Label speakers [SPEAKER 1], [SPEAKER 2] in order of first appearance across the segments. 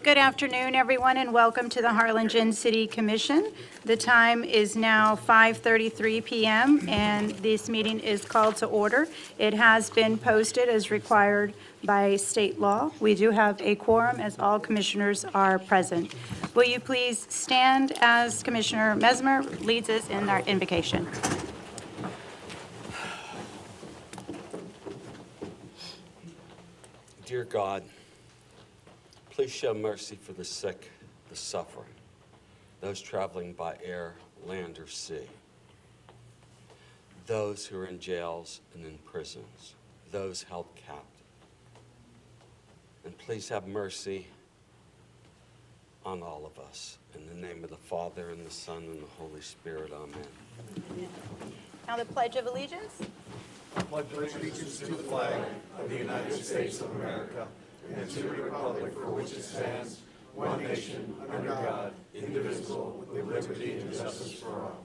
[SPEAKER 1] Good afternoon, everyone, and welcome to the Harlingen City Commission. The time is now 5:33 p.m., and this meeting is called to order. It has been posted as required by state law. We do have a quorum as all commissioners are present. Will you please stand as Commissioner Mesmer leads us in our invocation?
[SPEAKER 2] Dear God, please show mercy for the sick, the suffering, those traveling by air, land, or sea, those who are in jails and in prisons, those held captive. And please have mercy on all of us. In the name of the Father, and the Son, and the Holy Spirit, amen.
[SPEAKER 1] Now the Pledge of Allegiance.
[SPEAKER 3] I pledge allegiance to the flag of the United States of America and to the republic for which it stands, one nation, under God, indivisible, with liberty and justice for all.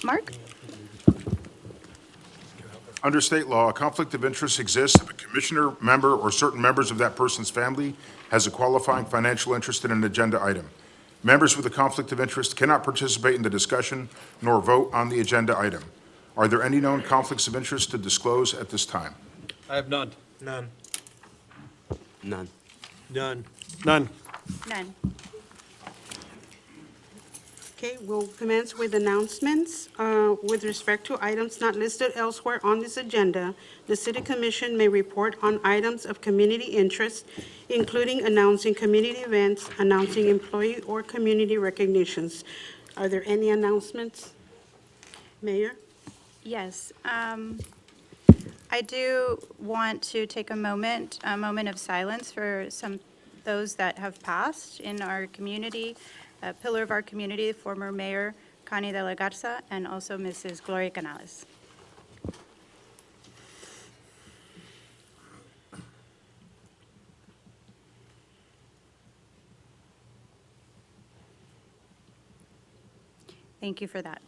[SPEAKER 1] Mark?
[SPEAKER 4] Under state law, a conflict of interest exists if a commissioner, member, or certain members of that person's family has a qualifying financial interest in an agenda item. Members with a conflict of interest cannot participate in the discussion nor vote on the agenda item. Are there any known conflicts of interest to disclose at this time?
[SPEAKER 5] I have none.
[SPEAKER 3] None.
[SPEAKER 2] None.
[SPEAKER 3] None.
[SPEAKER 5] None.
[SPEAKER 1] None.
[SPEAKER 6] Okay, we'll commence with announcements. With respect to items not listed elsewhere on this agenda, the City Commission may report on items of community interest, including announcing community events, announcing employee or community recognitions. Are there any announcements? Mayor?
[SPEAKER 1] Yes. I do want to take a moment of silence for those that have passed in our community. A pillar of our community, former Mayor Connie de la Garza, and also Mrs. Gloria Canales. Thank you for that.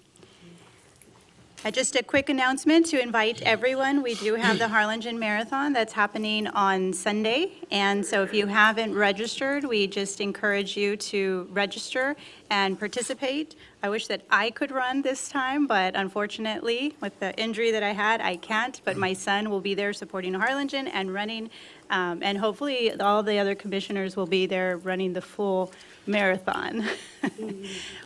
[SPEAKER 1] Just a quick announcement to invite everyone. We do have the Harlingen Marathon that's happening on Sunday. And so if you haven't registered, we just encourage you to register and participate. I wish that I could run this time, but unfortunately, with the injury that I had, I can't. But my son will be there supporting Harlingen and running. And hopefully, all the other commissioners will be there running the full marathon.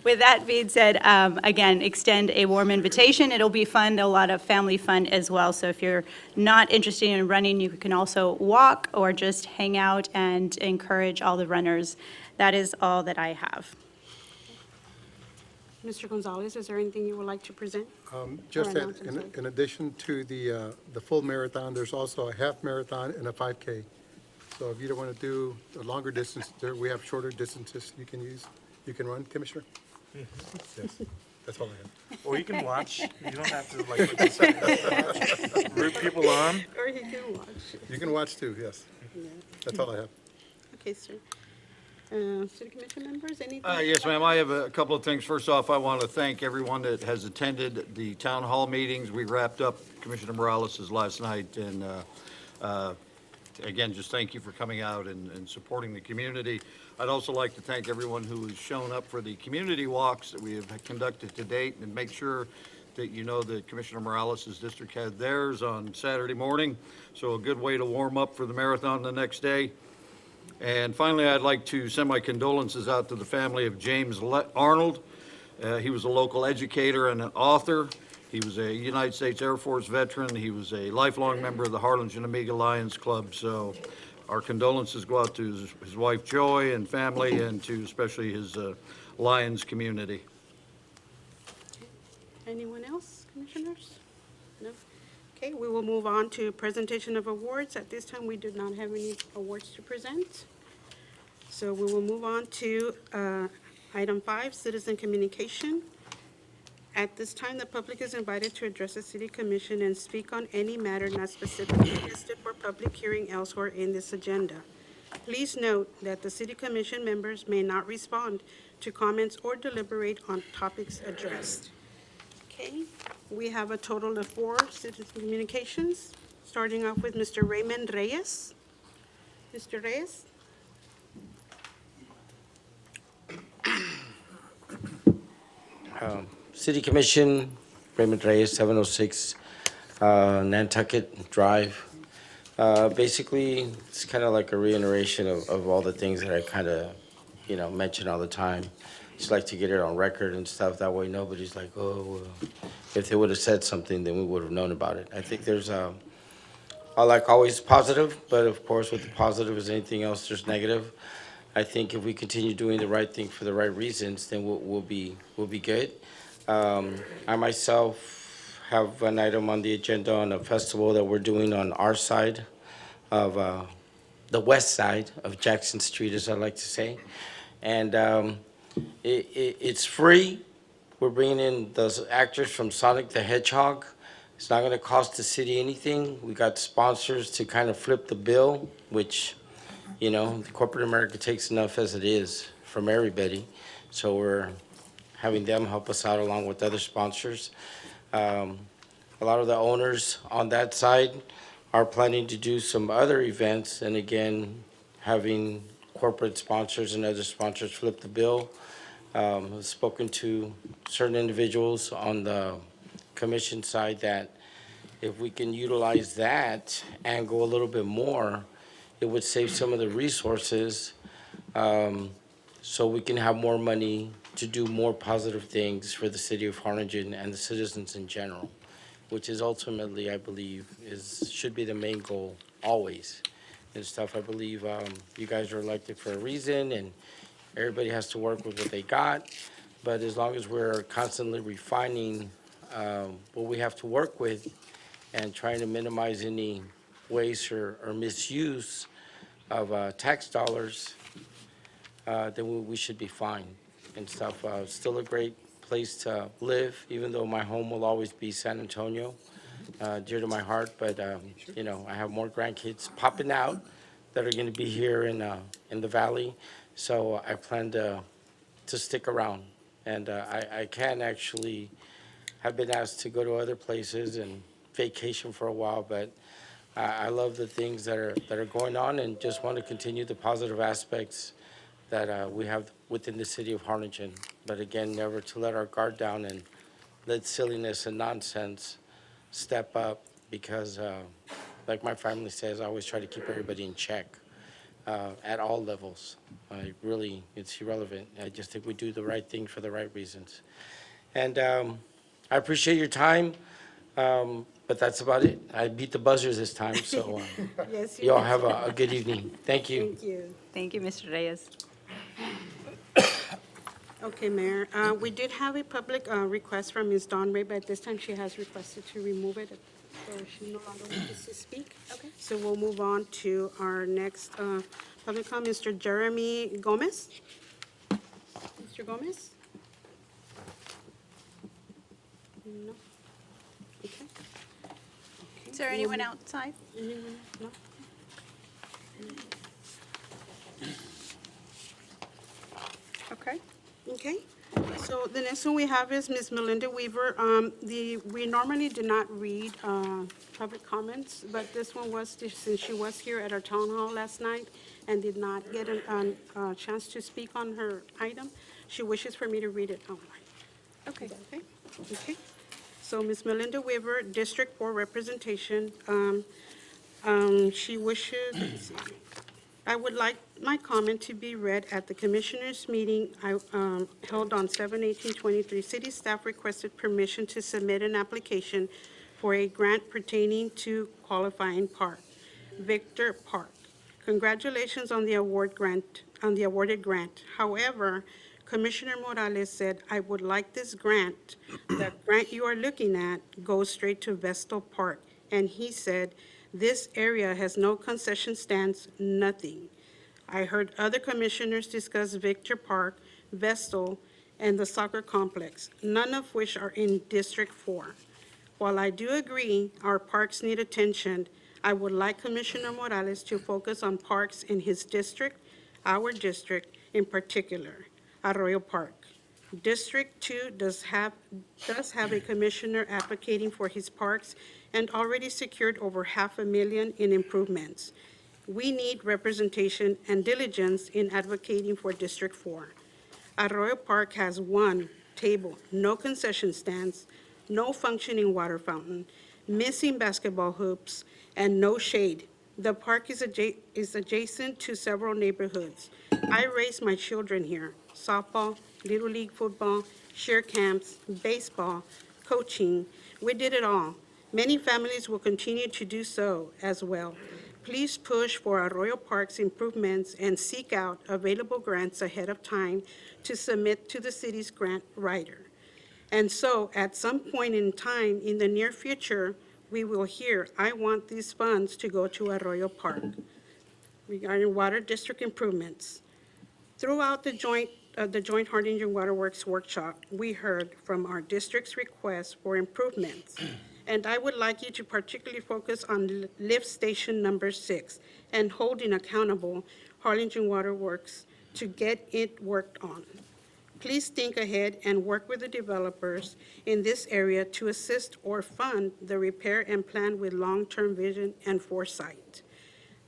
[SPEAKER 1] With that being said, again, extend a warm invitation. It'll be fun, a lot of family fun as well. So if you're not interested in running, you can also walk or just hang out and encourage all the runners. That is all that I have.
[SPEAKER 6] Mr. Gonzalez, is there anything you would like to present?
[SPEAKER 7] Just
[SPEAKER 6] Or
[SPEAKER 7] that,
[SPEAKER 6] announce, I'm sorry.
[SPEAKER 7] in addition to the full marathon, there's also a half marathon and a 5K. So if you don't want to do a longer distance, we have shorter distances you can use. You can run, Commissioner? Yes, that's all I have.
[SPEAKER 3] Or you can watch. You don't have to like root people on.
[SPEAKER 6] Or he can watch.
[SPEAKER 7] You can watch too, yes.
[SPEAKER 6] Yeah.
[SPEAKER 7] That's all I have.
[SPEAKER 6] Okay, sir. City Commission members, anything?
[SPEAKER 5] Yes, ma'am, I have a couple of things. First off, I want to thank everyone that has attended the town hall meetings. We wrapped up Commissioner Morales' last night, and again, just thank you for coming out and supporting the community. I'd also like to thank everyone who has shown up for the community walks that we have conducted to date, and make sure that you know that Commissioner Morales' district had theirs on Saturday morning, so a good way to warm up for the marathon the next day. And finally, I'd like to send my condolences out to the family of James Arnold. He was a local educator and an author. He was a United States Air Force veteran. He was a lifelong member of the Harlingen Amiga Lions Club. So our condolences go out to his wife Joy and family, and to especially his Lions community.
[SPEAKER 6] Anyone else, commissioners? No? Okay, we will move on to presentation of awards. At this time, we do not have any awards to present. So we will move on to item 5, citizen communication. At this time, the public is invited to address the City Commission and speak on any matter not specifically listed for public hearing elsewhere in this agenda. Please note that the City Commission members may not respond to comments or deliberate on topics addressed. Okay, we have a total of 4 citizen communications, starting off with Mr. Raymond Reyes. Mr. Reyes?
[SPEAKER 8] City Commission, Raymond Reyes, 706 Nantucket Drive. Basically, it's kind of like a reiteration of all the things that I kind of, mention all the time. Just like to get it on record and stuff. That way nobody's like, oh, well, if they would have said something, then we would have known about it. I think there's like always positive, but of course with the positive as anything else, there's negative. I think if we continue doing the right thing for the right reasons, then we'll be good. I myself have an item on the agenda on a festival that we're doing on our side of the west side of Jackson Street, as I like to say. And it's free. We're bringing in those actors from Sonic the Hedgehog. It's not going to cost the city anything. We got sponsors to kind of flip the bill, which, the corporate America takes enough as it is from everybody. So we're having them help us out along with other sponsors. A lot of the owners on that side are planning to do some other events, and again, having corporate sponsors and other sponsors flip the bill. I've spoken to certain individuals on the commission side that if we can utilize that and go a little bit more, it would save some of the resources, so we can have more money to do more positive things for the city of Harlingen and the citizens in general, which is ultimately, I believe, should be the main goal always and stuff. I believe you guys are elected for a reason, and everybody has to work with what they got. But as long as we're constantly refining what we have to work with and trying to minimize any waste or misuse of tax dollars, then we should be fine and stuff. Still a great place to live, even though my home will always be San Antonio, dear to my heart. But, I have more grandkids popping out that are going to be here in the valley. So I plan to stick around. And I can actually have been asked to go to other places and vacation for a while, but I love the things that are going on and just want to continue the positive aspects that we have within the city of Harlingen. But again, never to let our guard down and let silliness and nonsense step up, because like my family says, I always try to keep everybody in check at all levels. It's irrelevant. I just think we do the right thing for the right reasons. And I appreciate your time, but that's about it. I beat the buzzers this time, so
[SPEAKER 6] Yes,
[SPEAKER 8] you all have a good evening. Thank you.
[SPEAKER 6] Thank you.
[SPEAKER 1] Thank you, Mr. Reyes.
[SPEAKER 6] Okay, Mayor, we did have a public request from Ms. Dawn Ray, but at this time she has requested to remove it, so she no longer wants to speak. Okay. So we'll move on to our next public comment, Mr. Jeremy Gomez. Mr. Gomez? No? Okay.
[SPEAKER 1] Is there anyone outside?
[SPEAKER 6] Anyone? No?
[SPEAKER 1] Okay.
[SPEAKER 6] Okay, so the next one we have is Ms. Melinda Weaver. We normally do not read public comments, but this one was, since she was here at our town hall last night and did not get a chance to speak on her item, she wishes for me to read it outright.
[SPEAKER 1] Okay.
[SPEAKER 6] Is that okay? Okay. So Ms. Melinda Weaver, District 4 representation, she wishes, let me see. I would like my comment to be read at the Commissioners' meeting held on 7/18/23. City staff requested permission to submit an application for a grant pertaining to qualifying park, Victor Park. Congratulations on the awarded grant. However, Commissioner Morales said, I would like this grant, the grant you are looking at goes straight to Vestal Park. And he said, this area has no concession stands, nothing. I heard other commissioners discuss Victor Park, Vestal, and the soccer complex, none of which are in District 4. While I do agree our parks need attention, I would like Commissioner Morales to focus on parks in his district, our district in particular, Arroyo Park. District 2 does have a commissioner advocating for his parks and already secured over $500,000 in improvements. We need representation and diligence in advocating for District 4. Arroyo Park has one table, no concession stands, no functioning water fountain, missing basketball hoops, and no shade. The park is adjacent to several neighborhoods. I raised my children here: softball, Little League football, cheer camps, baseball, coaching. We did it all. Many families will continue to do so as well. Please push for Arroyo Park's improvements and seek out available grants ahead of time to submit to the city's grant writer. And so, at some point in time in the near future, we will hear, I want these funds to go to Arroyo Park. Regarding water district improvements, throughout the joint Harlingen Water Works workshop, we heard from our district's requests for improvements. And I would like you to particularly focus on lift station number 6 and holding accountable Harlingen Water Works to get it worked on. Please think ahead and work with the developers in this area to assist or fund the repair and plan with long-term vision and foresight.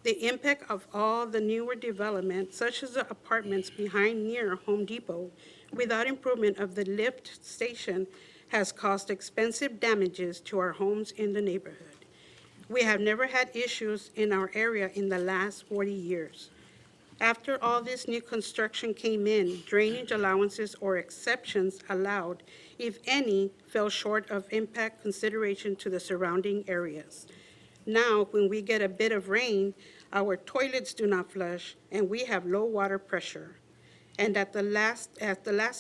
[SPEAKER 6] The impact of all the newer developments, such as the apartments behind near Home Depot, without improvement of the lift station, has caused expensive damages to our homes in the neighborhood. We have never had issues in our area in the last 40 years. After all this new construction came in, drainage allowances or exceptions allowed, if any, fell short of impact consideration to the surrounding areas. Now, when we get a bit of rain, our toilets do not flush, and we have low water pressure. And at the last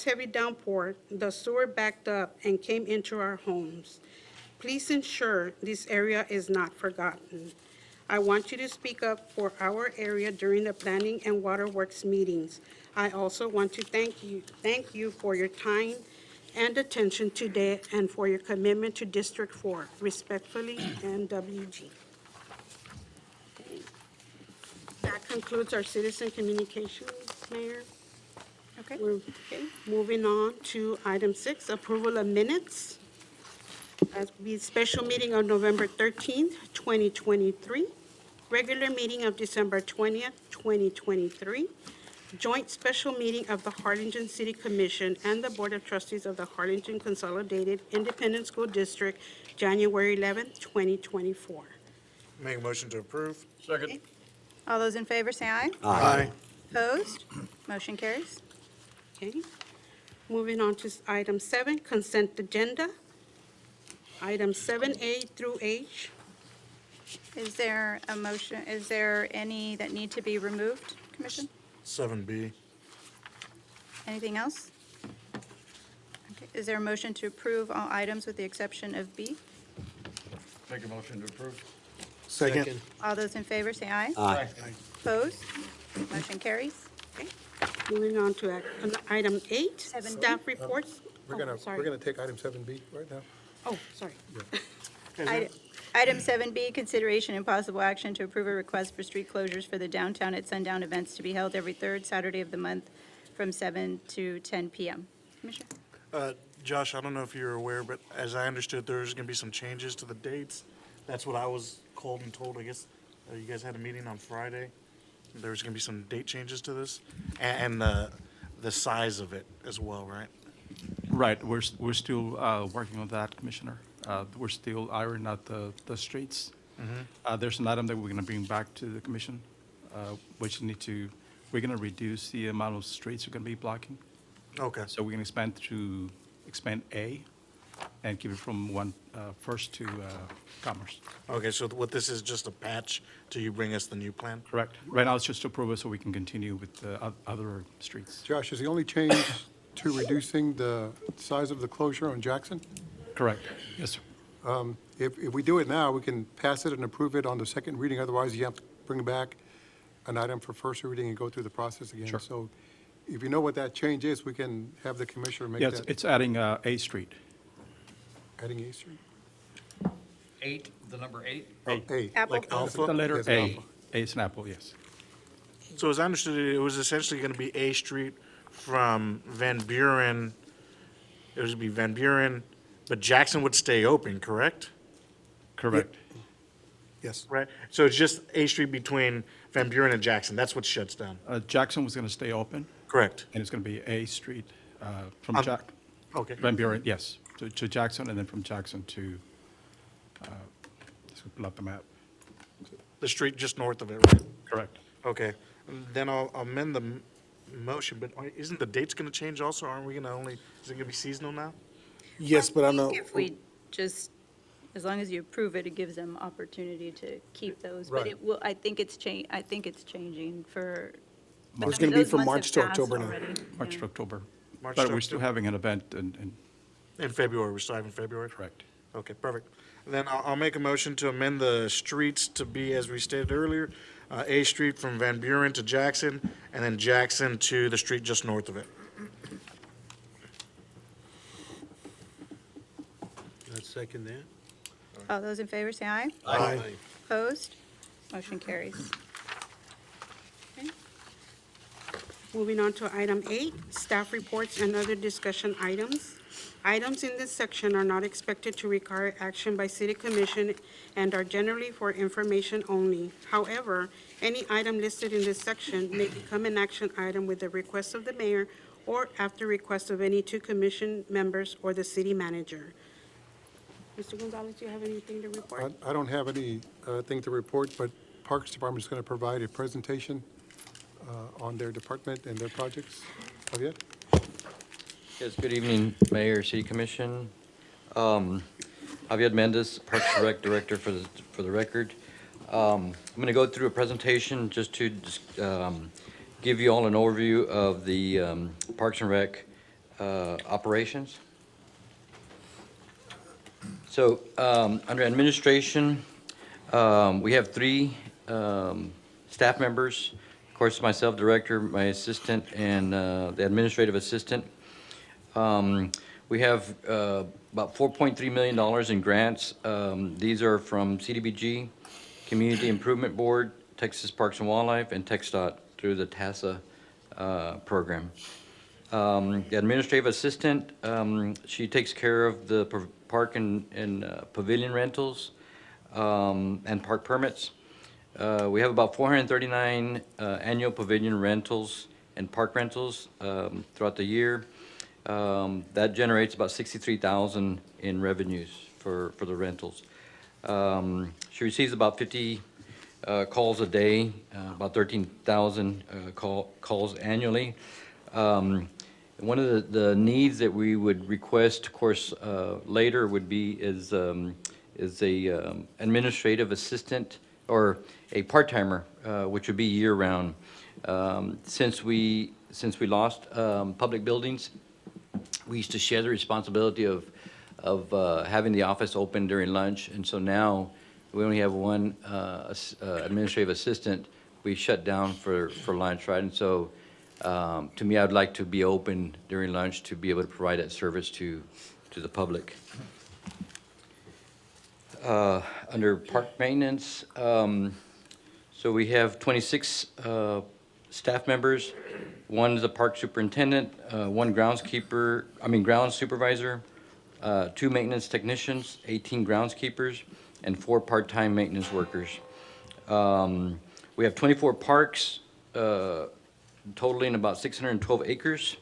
[SPEAKER 6] heavy downpour, the sewer backed up and came into our homes. Please ensure this area is not forgotten. I want you to speak up for our area during the planning and waterworks meetings. I also want to thank you for your time and attention today and for your commitment to District 4. Respectfully, NWG. That concludes our citizen communications, Mayor.
[SPEAKER 1] Okay.
[SPEAKER 6] Moving on to item 6, approval of minutes. As the special meeting of November 13th, 2023, regular meeting of December 20th, 2023, joint special meeting of the Harlingen City Commission and the Board of Trustees of the Harlingen Consolidated Independent School District, January 11th, 2024.
[SPEAKER 3] Make a motion to approve.
[SPEAKER 5] Second.
[SPEAKER 1] All those in favor say aye.
[SPEAKER 3] Aye.
[SPEAKER 1] Opposed? Motion carries.
[SPEAKER 6] Okay. Moving on to item 7, consent agenda. Items 7A through H.
[SPEAKER 1] Is there a motion, is there any that need to be removed, Commission?
[SPEAKER 3] 7B.
[SPEAKER 1] Anything else? Okay. Is there a motion to approve all items with the exception of B?
[SPEAKER 5] Make a motion to approve.
[SPEAKER 3] Second.
[SPEAKER 1] All those in favor say aye.
[SPEAKER 5] Aye.
[SPEAKER 1] Opposed? Motion carries.
[SPEAKER 6] Okay. Moving on to item 8,
[SPEAKER 1] 7B.
[SPEAKER 6] staff reports.
[SPEAKER 7] We're
[SPEAKER 6] Oh,
[SPEAKER 7] gonna,
[SPEAKER 6] sorry.
[SPEAKER 7] we're gonna take item 7B right now.
[SPEAKER 6] Oh, sorry.
[SPEAKER 1] Item 7B, consideration and possible action to approve a request for street closures for the Downtown at Sundown events to be held every third Saturday of the month from 7 to 10 p.m. Commissioner?
[SPEAKER 9] Josh, I don't know if you're aware, but as I understood, there's going to be some changes to the dates. That's what I was called and told, I guess. You guys had a meeting on Friday. There's going to be some date changes to this, and the size of it as well, right?
[SPEAKER 10] Right, we're still working on that, Commissioner. We're still ironing out the streets. There's an item that we're going to bring back to the commission, which we're going to reduce the amount of streets we're going to be blocking.
[SPEAKER 9] Okay.
[SPEAKER 10] So we're going to expand A and keep it from First to Commerce.
[SPEAKER 9] Okay, so what this is just a patch till you bring us the new plan?
[SPEAKER 10] Correct. Right now, it's just to approve it so we can continue with the other streets.
[SPEAKER 7] Josh, is the only change to reducing the size of the closure on Jackson?
[SPEAKER 10] Correct. Yes, sir.
[SPEAKER 7] If we do it now, we can pass it and approve it on the second reading. Otherwise, you have to bring back an item for first reading and go through the process again.
[SPEAKER 10] Sure.
[SPEAKER 7] So if you know what that change is, we can have the commissioner make
[SPEAKER 10] Yes,
[SPEAKER 7] that.
[SPEAKER 10] it's adding A Street.
[SPEAKER 7] Adding A Street?
[SPEAKER 5] 8, the number 8?
[SPEAKER 7] A.
[SPEAKER 1] Apple?
[SPEAKER 9] Like alpha?
[SPEAKER 10] The letter
[SPEAKER 7] Yes,
[SPEAKER 10] A.
[SPEAKER 7] alpha.
[SPEAKER 10] A is an apple, yes.
[SPEAKER 9] So as I understood it, it was essentially going to be A Street from Van Buren it would be Van Buren, but Jackson would stay open, correct?
[SPEAKER 10] Correct.
[SPEAKER 7] Yes.
[SPEAKER 9] Right? So it's just A Street between Van Buren and Jackson, that's what shuts down,
[SPEAKER 10] Jackson was going to stay open,
[SPEAKER 9] correct?
[SPEAKER 10] and it's going to be A Street from
[SPEAKER 9] Um, Okay,
[SPEAKER 10] Van Buren, yes, to Jackson, and then from Jackson to, let's pull up the map.
[SPEAKER 9] the street just north of it, right?
[SPEAKER 10] Correct.
[SPEAKER 9] Okay, then I'll amend the motion, but isn't the dates gonna change also? Aren't we gonna only, is it gonna be seasonal now?
[SPEAKER 3] Yes, but I know,
[SPEAKER 1] If we just, as long as you approve it, it gives them opportunity to keep those. But
[SPEAKER 7] Right.
[SPEAKER 1] it will, I think it's changing for.
[SPEAKER 3] it's going to be
[SPEAKER 1] those
[SPEAKER 3] from
[SPEAKER 1] months
[SPEAKER 3] March
[SPEAKER 1] have
[SPEAKER 3] to
[SPEAKER 1] passed
[SPEAKER 3] October now.
[SPEAKER 1] already.
[SPEAKER 10] March
[SPEAKER 1] Yeah.
[SPEAKER 10] to October.
[SPEAKER 9] March
[SPEAKER 10] But
[SPEAKER 9] to
[SPEAKER 10] we're still
[SPEAKER 9] October.
[SPEAKER 10] having an event in,
[SPEAKER 9] In February, we're still having February?
[SPEAKER 10] correct.
[SPEAKER 9] Okay, perfect. Then I'll make a motion to amend the streets to be, as we stated earlier, A Street from Van Buren to Jackson, and then Jackson to the street just north of it.
[SPEAKER 3] Let's second that.
[SPEAKER 1] All those in favor say aye.
[SPEAKER 3] Aye.
[SPEAKER 1] Opposed? Motion carries.
[SPEAKER 6] Okay. Moving on to item 8, staff reports and other discussion items. Items in this section are not expected to require action by City Commission and are generally for information only. However, any item listed in this section may become an action item with the request of the mayor or after request of any 2 commission members or the city manager. Mr. Gonzalez, do you have anything to report?
[SPEAKER 7] I don't have any thing to report, but Parks Department is going to provide a presentation on their department and their projects. Javier?
[SPEAKER 11] Yes, good evening, Mayor, City Commission. Javier Mendez, Parks and Rec Director for the record. I'm going to go through a presentation just to give you all an overview of the Parks and Rec operations. So, under administration, we have 3 staff members. Of course, myself, director, my assistant, and the administrative assistant. We have about $4.3 million in grants. These are from CDBG, Community Improvement Board, Texas Parks and Wildlife, and TxDOT through the TASA program. The administrative assistant, she takes care of the park and pavilion rentals and park permits. We have about 439 annual pavilion rentals and park rentals throughout the year. That generates about $63,000 in revenues for the rentals. She receives about 50 calls a day, about 13,000 calls annually. One of the needs that we would request, of course, later would be is a administrative assistant or a part-timer, which would be year-round. Since we lost public buildings, we used to share the responsibility of having the office open during lunch, and so now we only have one administrative assistant. We shut down for lunch, right? And so, to me, I'd like to be open during lunch to be able to provide that service to the public. Under park maintenance, so we have 26 staff members. One is a park superintendent, one grounds supervisor, 2 maintenance technicians, 18 groundskeepers, and 4 part-time maintenance workers. We have 24 parks, totaling about 612 acres.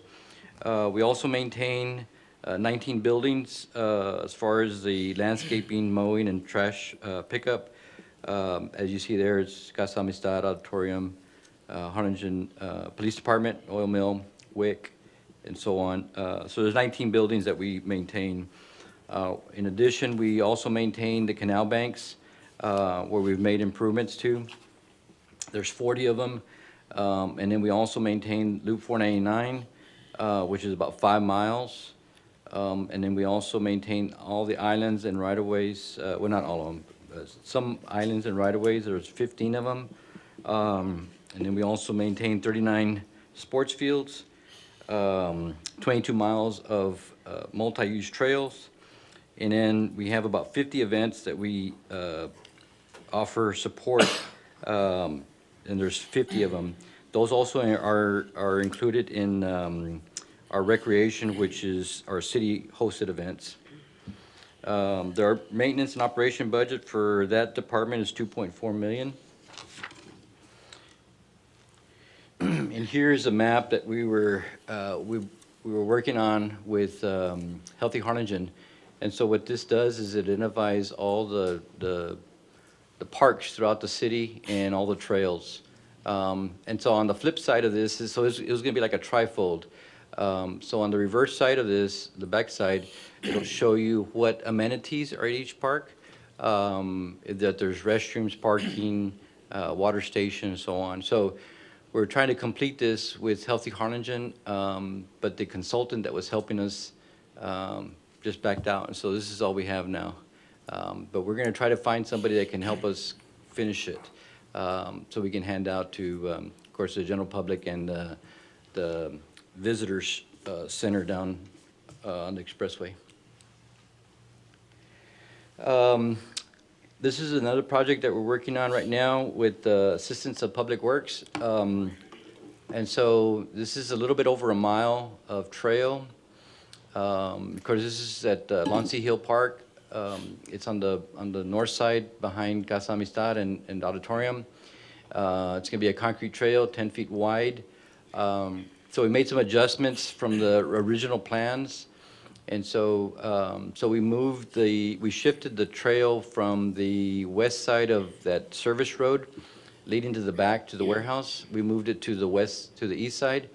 [SPEAKER 11] We also maintain 19 buildings as far as the landscaping, mowing, and trash pickup. As you see there, it's Casa Amistad Auditorium, Harlingen Police Department, Oil Mill, WIC, and so on. So there's 19 buildings that we maintain. In addition, we also maintain the canal banks where we've made improvements to. There's 40 of them. And then we also maintain Loop 499, which is about 5 miles. And then we also maintain all the islands and right-of-ways, well, not all of them, some islands and right-of-ways, there's 15 of them. And then we also maintain 39 sports fields, 22 miles of multi-use trails. And then we have about 50 events that we offer support, and there's 50 of them. Those also are included in our recreation, which is our city-hosted events. Our maintenance and operation budget for that department is 2.4 million. And here's a map that we were working on with Healthy Harlingen. And so what this does is it identifies all the parks throughout the city and all the trails. And so on the flip side of this, it was going to be like a trifold. So on the reverse side of this, the back side, it'll show you what amenities are at each park, that there's restrooms, parking, water station, and so on. So we're trying to complete this with Healthy Harlingen, but the consultant that was helping us just backed out, and so this is all we have now. But we're going to try to find somebody that can help us finish it, so we can hand out to, of course, the general public and the visitors center down on the expressway. This is another project that we're working on right now with the assistance of Public Works. And so this is a little bit over a mile of trail. Of course, this is at Lonsey Hill Park. It's on the north side behind Casa Amistad and Auditorium. It's going to be a concrete trail, 10 feet wide. So we made some adjustments from the original plans. And so, we shifted the trail from the west side of that service road leading to the back to the warehouse. We moved it to the east side.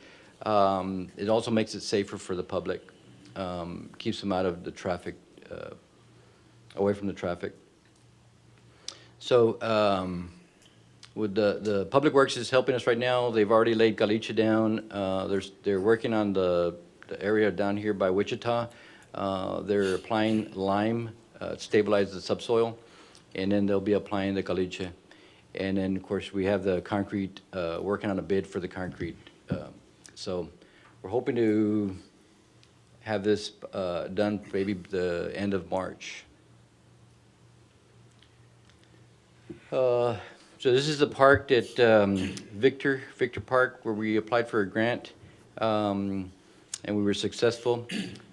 [SPEAKER 11] It also makes it safer for the public, keeps them out of the traffic, away from the traffic. So, with the Public Works is helping us right now. They've already laid caliche down. They're working on the area down here by Wichita. They're applying lime, stabilize the subsoil, and then they'll be applying the caliche. And then, of course, we have the concrete, working on a bid for the concrete. So we're hoping to have this done maybe the end of March. So this is the park that Victor Park, where we applied for a grant, and we were successful.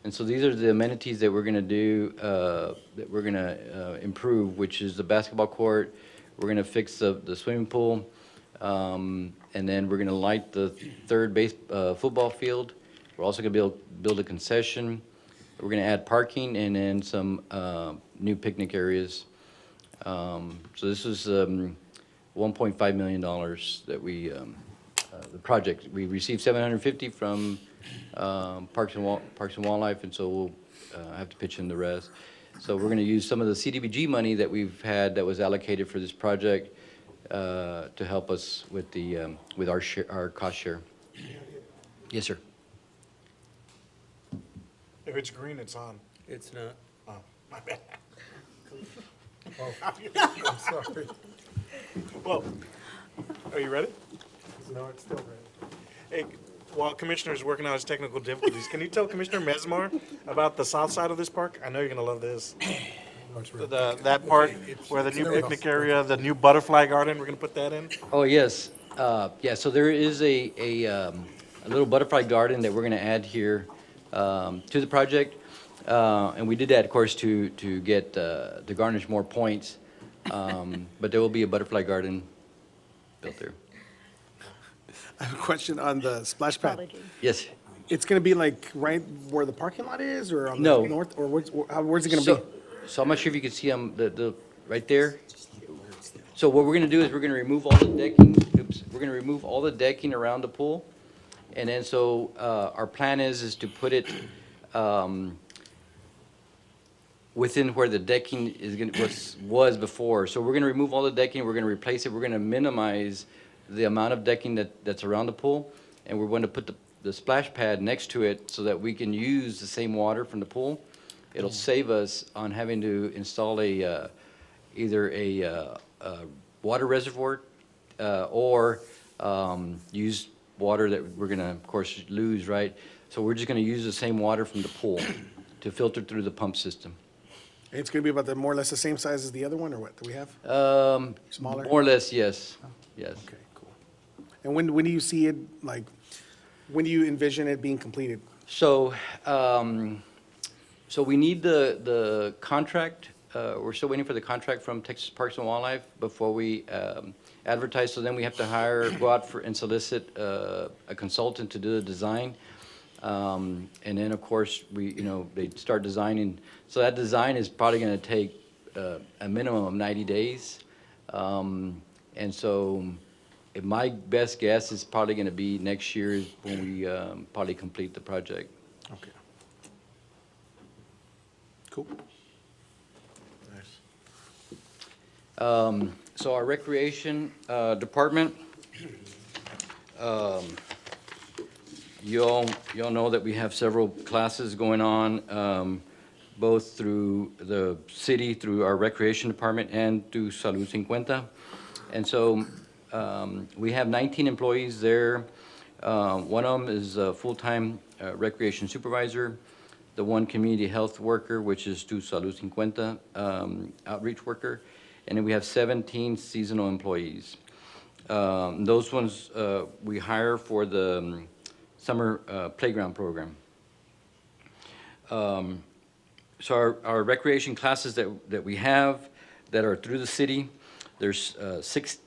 [SPEAKER 11] And so these are the amenities that we're going to do, that we're going to improve, which is the basketball court. We're going to fix the swimming pool, and then we're going to light the third base football field. We're also going to build a concession. We're going to add parking and then some new picnic areas. So this was $1.5 million that we, the project. We received $750 from Parks and Wildlife, and so we'll have to pitch in the rest. So we're going to use some of the CDBG money that we've had that was allocated for this project to help us with the with our cost share. Yes, sir.
[SPEAKER 9] If it's green, it's on.
[SPEAKER 3] It's not.
[SPEAKER 9] Oh, my bad.
[SPEAKER 7] I'm sorry.
[SPEAKER 9] Well, are you ready?
[SPEAKER 7] No, it's still red.
[SPEAKER 9] Hey, while Commissioner's working on his technical difficulties, can you tell Commissioner Mesmar about the south side of this park? I know you're gonna love this.
[SPEAKER 7] No, it's red.
[SPEAKER 9] That part where the new picnic area, the new butterfly garden, we're gonna put that in?
[SPEAKER 11] Oh, yes. Yeah, so there is a little butterfly garden that we're going to add here to the project. And we did that, of course, to get, to garnish more points. But there will be a butterfly garden built there.
[SPEAKER 12] I have a question on the splash pad.
[SPEAKER 11] Yes.
[SPEAKER 12] It's going to be like right where the parking lot is, or on the
[SPEAKER 11] No.
[SPEAKER 12] north, or where's it going to be?
[SPEAKER 11] So I'm not sure if you can see right there. So what we're gonna do is we're gonna remove all the decking, we're gonna remove all the decking around the pool. And then so, our plan is to put it, within where the decking was before. So we're gonna remove all the decking, we're gonna replace it, we're gonna minimize the amount of decking that's around the pool. And we're gonna put the splash pad next to it so that we can use the same water from the pool. It'll save us on having to install either a water reservoir or use water that we're gonna, of course, lose, right? So we're just gonna use the same water from the pool to filter through the pump system.
[SPEAKER 12] It's going to be about more or less the same size as the other one, or what do we have?
[SPEAKER 11] More
[SPEAKER 12] Smaller?
[SPEAKER 11] or less, yes, yes.
[SPEAKER 12] Okay, cool. And when do you see it, like, When do you envision it being completed?
[SPEAKER 11] So, so we need the contract, we're still waiting for the contract from Texas Parks and Wildlife before we advertise, so then we have to go out and solicit a consultant to do the design. And then, of course, they start designing, so that design is probably gonna take a minimum of 90 days. And so, my best guess is probably gonna be next year is when we probably complete the project.
[SPEAKER 12] Okay. Cool. Nice.
[SPEAKER 11] So our recreation department, you all know that we have several classes going on, both through the city, through our recreation department, and through Salud Cuenta. And so we have 19 employees there. One of them is a full-time recreation supervisor, the one community health worker, which is through Salud Cuenta, outreach worker, and then we have 17 seasonal employees. Those ones we hire for the summer playground program. So our recreation classes that we have that are through the city, there's six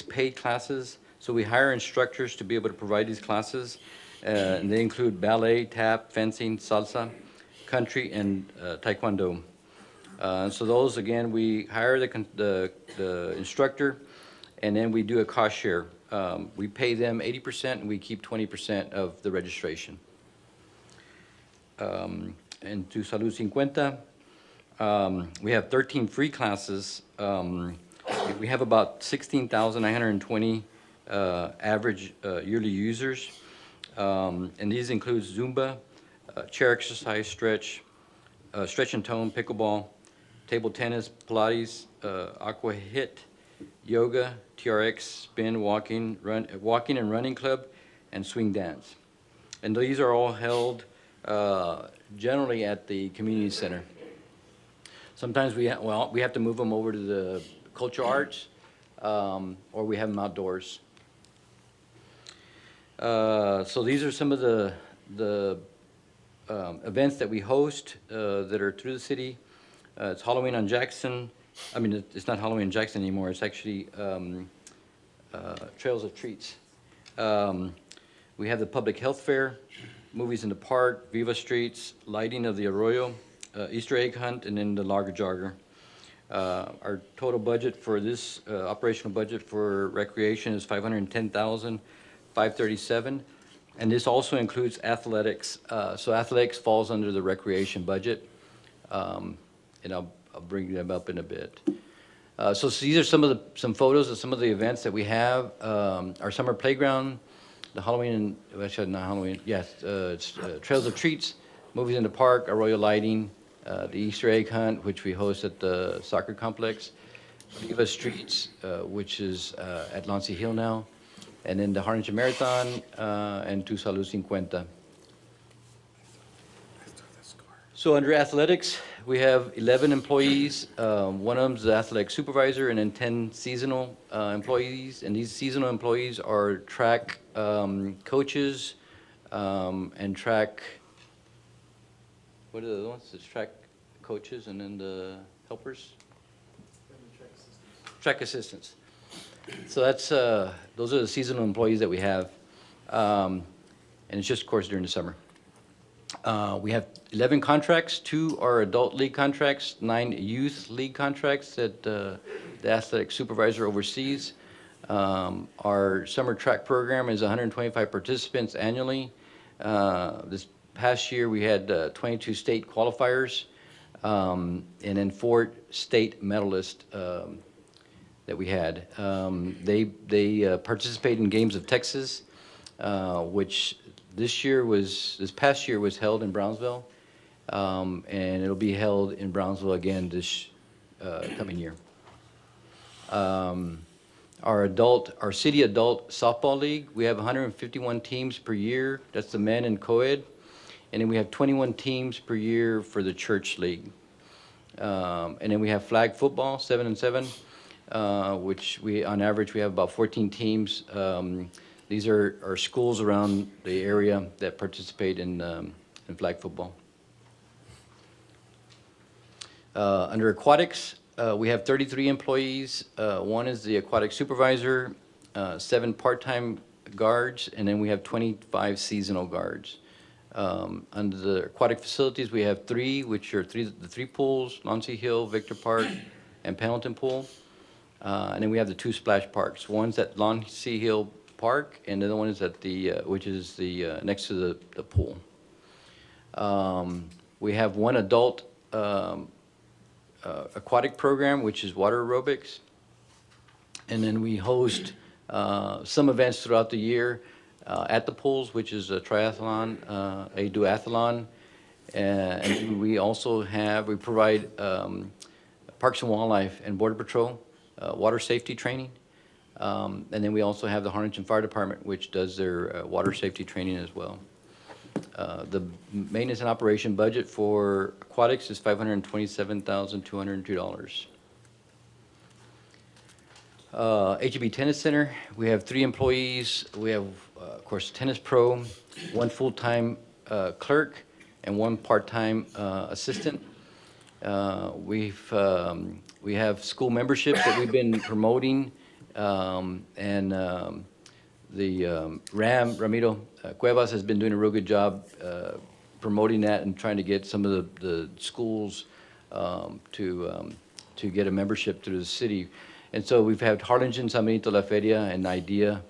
[SPEAKER 11] paid classes. So we hire instructors to be able to provide these classes. And they include ballet, tap, fencing, salsa, country, and taekwondo. So those, again, we hire the instructor, and then we do a cost share. We pay them 80%, and we keep 20% of the registration. And to Salud Cuenta, we have 13 free classes. We have about 16,920 average yearly users. And these include Zumba, chair exercise, stretch and tone, pickleball, table tennis, Pilates, aqua hit, yoga, TRX, spin, walking and running club, and swing dance. And these are all held generally at the community center. Sometimes we have to move them over to the cultural arts, or we have them outdoors. So these are some of the events that we host that are through the city. It's Halloween on Jackson. I mean, it's not Halloween on Jackson anymore. It's actually Trails of Treats. We have the public health fair, movies in the park, Viva Streets, lighting of the Arroyo, Easter egg hunt, and then the Lager Jogger. Our total budget for this operational budget for recreation is $510,537, and this also includes athletics. So athletics falls under the recreation budget, and I'll bring them up in a bit. So these are some photos of some of the events that we have. Our summer playground, the Halloween, actually not Halloween, yes, it's Trails of Treats, movies in the park, Arroyo lighting, the Easter egg hunt, which we host at the soccer complex, Viva Streets, which is at Lansing Hill now, and then the Harlingen Marathon, and to Salud Cuenta. So under athletics, we have 11 employees. One of them is the athletic supervisor, and then 10 seasonal employees. And these seasonal employees are track coaches and track, what are the other ones? It's track coaches and then the helpers? Track assistants. So that's, those are the seasonal employees that we have. And it's just, of course, during the summer. We have 11 contracts. 2 are adult league contracts, 9 youth league contracts that the athletic supervisor oversees. Our summer track program is 125 participants annually. This past year, we had 22 state qualifiers, and then 4 state medalists that we had. They participate in Games of Texas, which this past year was held in Brownsville, and it'll be held in Brownsville again this coming year. Our city adult softball league, we have 151 teams per year. That's the men and co-ed. And then we have 21 teams per year for the church league. And then we have flag football, 7-7, which on average, we have about 14 teams. These are schools around the area that participate in flag football. Under aquatics, we have 33 employees. One is the aquatic supervisor, 7 part-time guards, and then we have 25 seasonal guards. Under the aquatic facilities, we have 3, which are the 3 pools, Lonsea Hill, Victor Park, and Pendleton Pool. And then we have the 2 splash parks. One's at Lonsea Hill Park, and the other one is at which is next to the pool. We have 1 adult aquatic program, which is water aerobics. And then we host some events throughout the year at the pools, which is a triathlon, a duathlon. And we also we provide Parks and Wildlife and Border Patrol water safety training. And then we also have the Harlingen Fire Department, which does their water safety training as well. The maintenance and operation budget for aquatics is $527,202. HEB Tennis Center, we have 3 employees. We have, of course, tennis pro, 1 full-time clerk, and 1 part-time assistant. We have school membership that we've been promoting, and Ramiro Cuevas has been doing a real good job promoting that and trying to get some of the schools to get a membership through the city. And so we've had Harlingen, San Benito La Feria, and IDEA,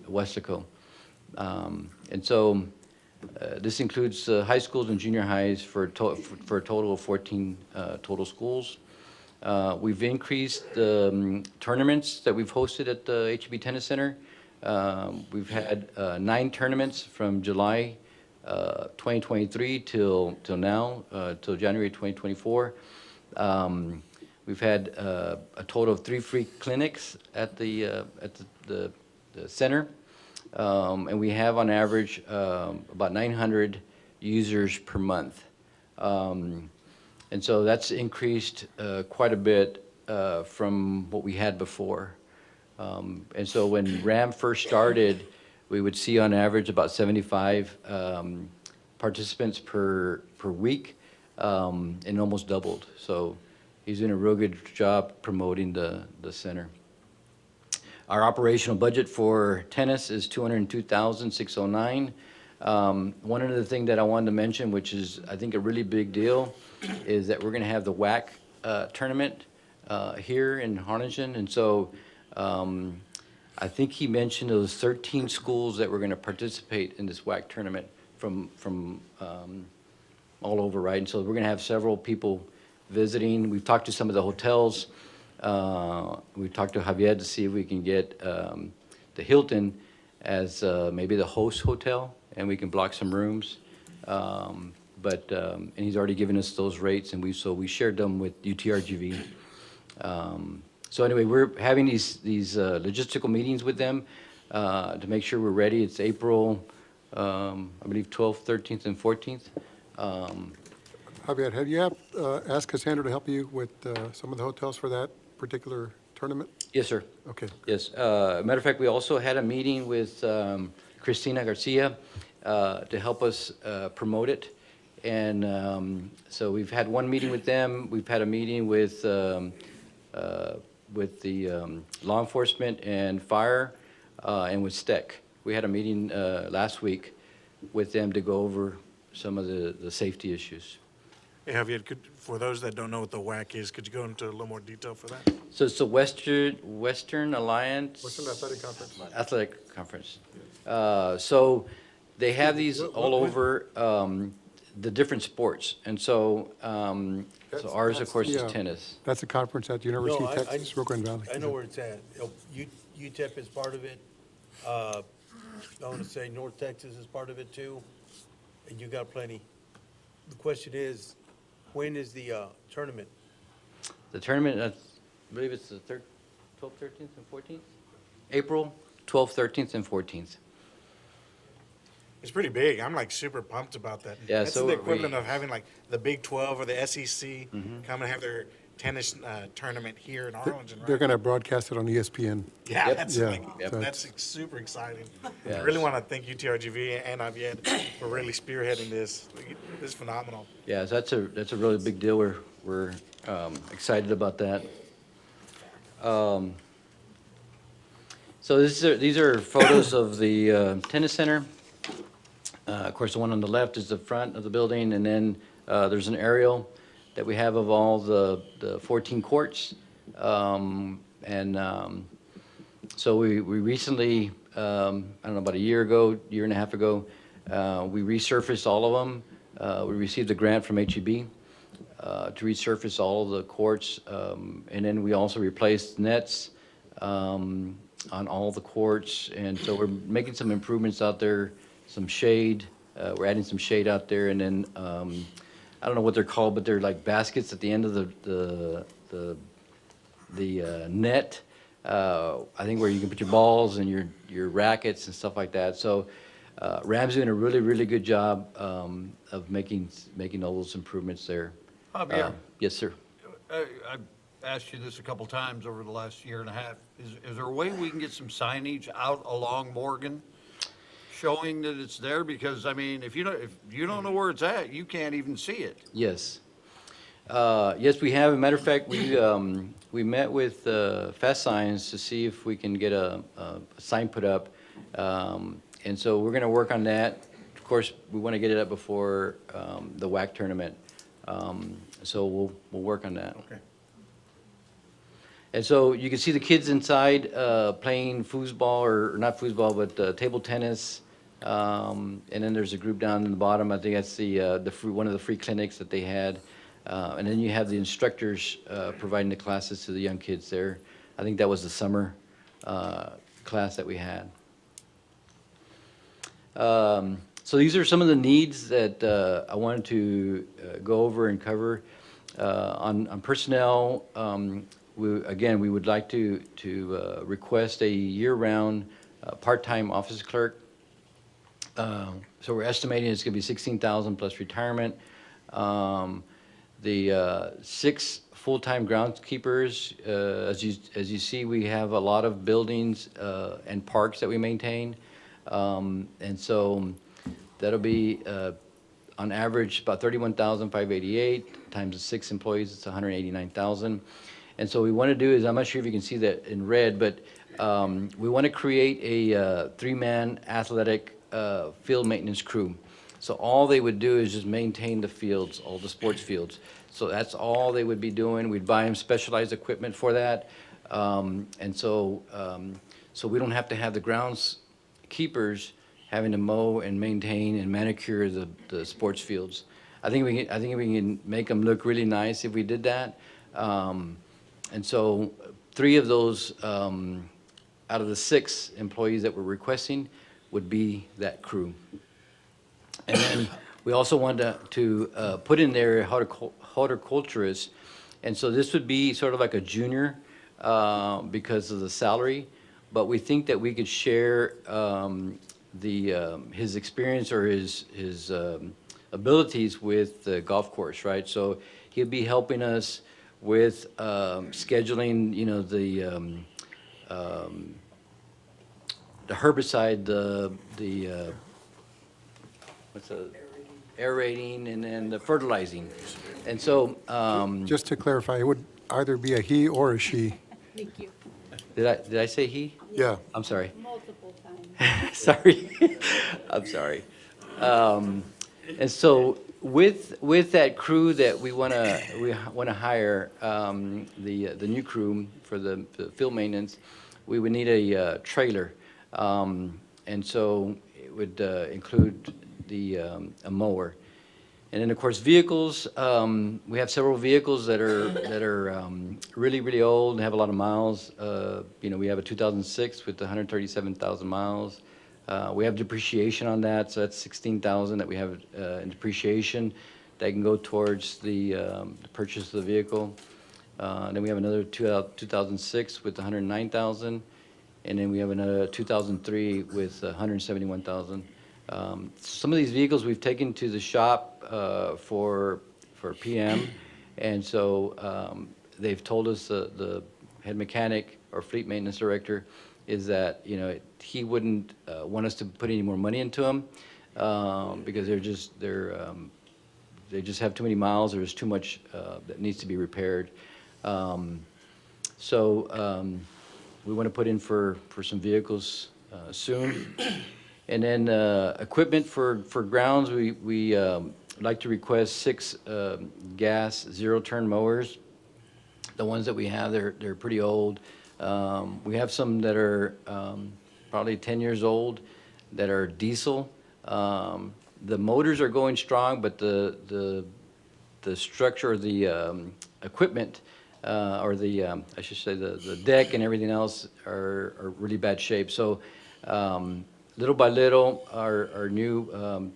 [SPEAKER 11] Westaco. And so this includes high schools and junior highs for a total of 14 total schools. We've increased the tournaments that we've hosted at the HEB Tennis Center. We've had 9 tournaments from July 2023 till now, till January 2024. We've had a total of 3 free clinics at the center, and we have on average about 900 users per month. And so that's increased quite a bit from what we had before. And so when RAM first started, we would see on average about 75 participants per week, and almost doubled. So he's doing a real good job promoting the center. Our operational budget for tennis is $202,609. One other thing that I wanted to mention, which is I think a really big deal, is that we're going to have the WAC tournament here in Harlingen. And so I think he mentioned those 13 schools that were going to participate in this WAC tournament from all over, right? And so we're going to have several people visiting. We've talked to some of the hotels. We've talked to Javier to see if we can get the Hilton as maybe the host hotel, and we can block some rooms. And he's already given us those rates, and we shared them with UTRGV. So anyway, we're having these logistical meetings with them to make sure we're ready. It's April, I believe, 12th, 13th, and 14th.
[SPEAKER 7] Javier, have you asked Cassandra to help you with some of the hotels for that particular tournament?
[SPEAKER 11] Yes, sir.
[SPEAKER 7] Okay.
[SPEAKER 11] Yes. Matter of fact, we also had a meeting with Cristina Garcia to help us promote it. And so we've had one meeting with them. We've had a meeting with the law enforcement and fire and with STEC. We had a meeting last week with them to go over some of the safety issues.
[SPEAKER 9] Hey, Javier, for those that don't know what the WAC is, could you go into a little more detail for that?
[SPEAKER 11] So it's the Western Alliance.
[SPEAKER 7] Western Athletic Conference.
[SPEAKER 11] Athletic Conference. So they have these all over the different sports. And so, so ours, of course, is tennis.
[SPEAKER 7] That's a conference at the University
[SPEAKER 13] No,
[SPEAKER 7] of Texas, Rio Grande Valley.
[SPEAKER 13] I know where it's at. UTEP is part of it. I want to say North Texas is part of it too, and you got plenty. The question is, when is the tournament?
[SPEAKER 11] The tournament, I believe it's the 12th, 13th, and 14th? April 12th, 13th, and 14th.
[SPEAKER 9] It's pretty big. I'm like super pumped about that.
[SPEAKER 11] Yeah,
[SPEAKER 9] That's
[SPEAKER 11] so
[SPEAKER 9] the
[SPEAKER 11] are we.
[SPEAKER 9] equivalent of having like the Big 12 or the SEC come and have their tennis tournament here in Harlingen, right?
[SPEAKER 7] They're going to broadcast it on ESPN.
[SPEAKER 9] Yeah,
[SPEAKER 11] Yep.
[SPEAKER 9] that's
[SPEAKER 7] Yeah,
[SPEAKER 9] like,
[SPEAKER 7] Yep.
[SPEAKER 9] that's super exciting.
[SPEAKER 11] Yes.
[SPEAKER 9] I really want to thank UTRGV and IVED for really spearheading this. This is phenomenal.
[SPEAKER 11] Yeah, so that's a really big deal. We're excited about that. So these are photos of the tennis center. Of course, the one on the left is the front of the building, and then there's an aerial that we have of all the 14 courts. So we recently, I don't know, about a year and a half ago, we resurfaced all of them. We received a grant from HEB to resurface all of the courts, and then we also replaced nets on all the courts, and so we're making some improvements out there, some shade. We're adding some shade out there, and then I don't know what they're called, but they're like baskets at the end of the net. I think where you can put your balls and your rackets and stuff like that. So Ram's doing a really good job of making all those improvements there.
[SPEAKER 5] Javier,
[SPEAKER 11] Yes, sir.
[SPEAKER 5] I've asked you this a couple times over the last year and a half. Is there a way we can get some signage out along Morgan showing that it's there? Because, I mean, if you don't know where it's at, you can't even see it.
[SPEAKER 11] Yes. Yes, we have. As a matter of fact, we met with Fast Signs to see if we can get a sign put up. And so we're going to work on that. Of course, we want to get it up before the WAC tournament. So we'll work on that.
[SPEAKER 5] Okay.
[SPEAKER 11] And so you can see the kids inside playing foosball, or not foosball, but table tennis. And then there's a group down in the bottom. I think that's one of the free clinics that they had. And then you have the instructors providing the classes to the young kids there. I think that was the summer class that we had. So these are some of the needs that I wanted to go over and cover. On personnel, we would like to request a year-round part-time office clerk. So we're estimating it's going to be $16,000 plus retirement. The 6 full-time groundskeepers, as you see, we have a lot of buildings and parks that we maintain. And so that'll be on average about $31,588 times the 6 employees, it's $189,000. And so what we want to do is, I'm not sure if you can see that in red, but we want to create a 3-man athletic field maintenance crew. So all they would do is just maintain the fields, all the sports fields. So that's all they would be doing. We'd buy them specialized equipment for that. And so we don't have to have the groundskeepers having to mow and maintain and manicure the sports fields. I think we can make them look really nice if we did that. And so 3 of those out of the 6 employees that we're requesting would be that crew. And then we also wanted to put in there horticulturists. And so this would be sort of like a junior because of the salary. But we think that we could share his experience or his abilities with the golf course, right? So he'll be helping us with scheduling, the herbicide, the aerating, and then the fertilizing. And so,
[SPEAKER 7] Just to clarify, it would either be a he or a she.
[SPEAKER 1] Thank you.
[SPEAKER 11] did I say he?
[SPEAKER 7] Yeah.
[SPEAKER 11] I'm sorry.
[SPEAKER 1] Multiple times.
[SPEAKER 11] Sorry. I'm sorry. And so with that crew that we want to hire, the new crew for the field maintenance, we would need a trailer. And so it would include a mower. And then, of course, vehicles, we have several vehicles that are really, really old and have a lot of miles. We have a 2006 with 137,000 miles. We have depreciation on that, so that's 16,000 that we have in depreciation that can go towards the purchase of the vehicle. Then we have another 2006 with 109,000, and then we have another 2003 with 171,000. Some of these vehicles we've taken to the shop for PM, and so they've told us, the head mechanic or fleet maintenance director, is that, you know, he wouldn't want us to put any more money into them, because they just have too many miles, or there's too much that needs to be repaired. So we want to put in for some vehicles soon. And then equipment for grounds, we like to request 6 gas zero-turn mowers. The ones that we have, they're pretty old. We have some that are probably 10 years old that are diesel. The motors are going strong, but the structure of the equipment, or I should say the deck and everything else are really bad shape. So little by little, our new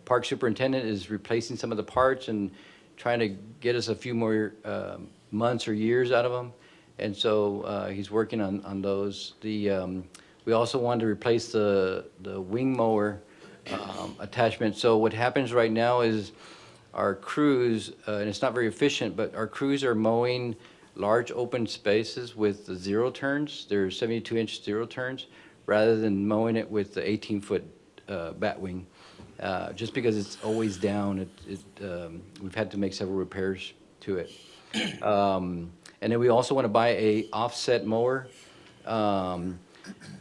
[SPEAKER 11] park superintendent is replacing some of the parts and trying to get us a few more months or years out of them. And so he's working on those. We also wanted to replace the wing mower attachment. So what happens right now is our crews, and it's not very efficient, but our crews are mowing large open spaces with the zero turns. They're 72-inch zero turns, rather than mowing it with the 18-foot bat wing. Just because it's always down, we've had to make several repairs to it. And then we also want to buy a offset mower,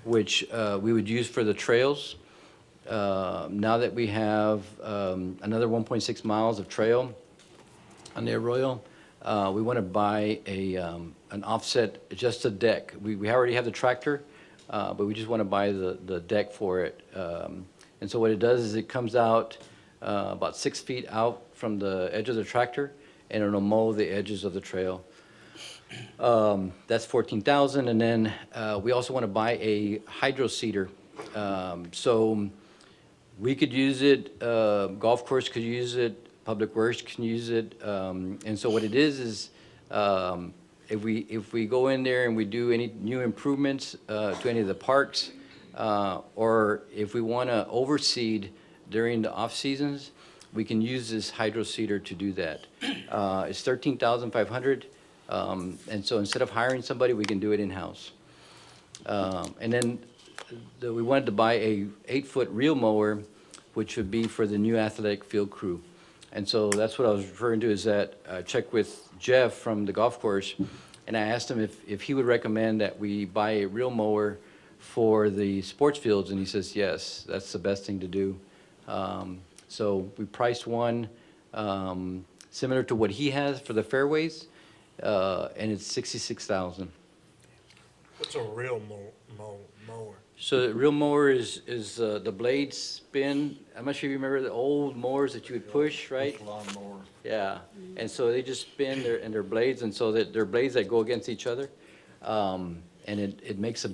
[SPEAKER 11] which we would use for the trails. Now that we have another 1.6 miles of trail on the Arroyo, we want to buy an offset, just a deck. We already have the tractor, but we just want to buy the deck for it. And so what it does is it comes out about 6 feet out from the edge of the tractor, and it'll mow the edges of the trail. That's $14,000. And then we also want to buy a hydro seeder. So we could use it, golf course could use it, Public Works can use it. And so what it is if we go in there and we do any new improvements to any of the parks, or if we want to overseed during the off seasons, we can use this hydro seeder to do that. It's $13,500. And so instead of hiring somebody, we can do it in-house. And then we wanted to buy a 8-foot reel mower, which would be for the new athletic field crew. And so that's what I was referring to, is that I checked with Jeff from the golf course, and I asked him if he would recommend that we buy a reel mower for the sports fields, and he says, yes, that's the best thing to do. So we priced one similar to what he has for the fairways, and it's $66,000.
[SPEAKER 9] What's a real mower?
[SPEAKER 11] So the real mower is the blades spin. I'm not sure if you remember the old mowers that you would push, right?
[SPEAKER 5] Lawn mower.
[SPEAKER 11] Yeah, and so they just spin their blades, and so that they're blades that go against each other. And it makes a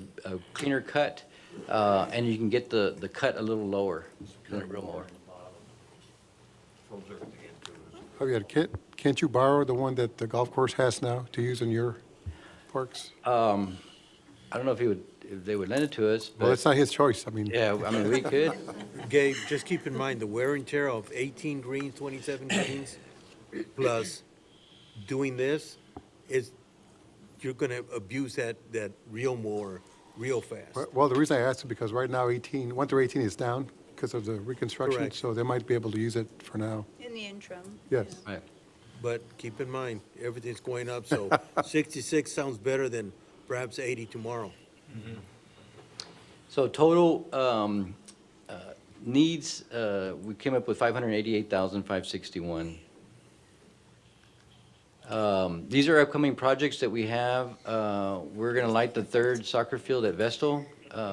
[SPEAKER 11] cleaner cut, and you can get the cut a little lower than a real mower.
[SPEAKER 7] Javier, can't you borrow the one that the golf course has now to use in your parks?
[SPEAKER 11] I don't know if they would lend it to us,
[SPEAKER 7] Well,
[SPEAKER 11] but,
[SPEAKER 7] it's not his choice. I mean,
[SPEAKER 11] yeah, I mean, we could.
[SPEAKER 13] Gabe, just keep in mind the wear and tear of 18 greens, 27 greens, plus doing this you're going to abuse that real mower real fast.
[SPEAKER 7] well, the reason I asked is because right now 1 through 18 is down because of the reconstruction,
[SPEAKER 13] Correct.
[SPEAKER 7] so they might be able to use it for now.
[SPEAKER 1] In the interim.
[SPEAKER 7] Yes.
[SPEAKER 11] Right.
[SPEAKER 13] But keep in mind, everything's going up, so 66 sounds better than perhaps 80 tomorrow.
[SPEAKER 11] So total needs, we came up with $588,561. These are upcoming projects that we have. We're going to light the 3rd soccer field at Vestal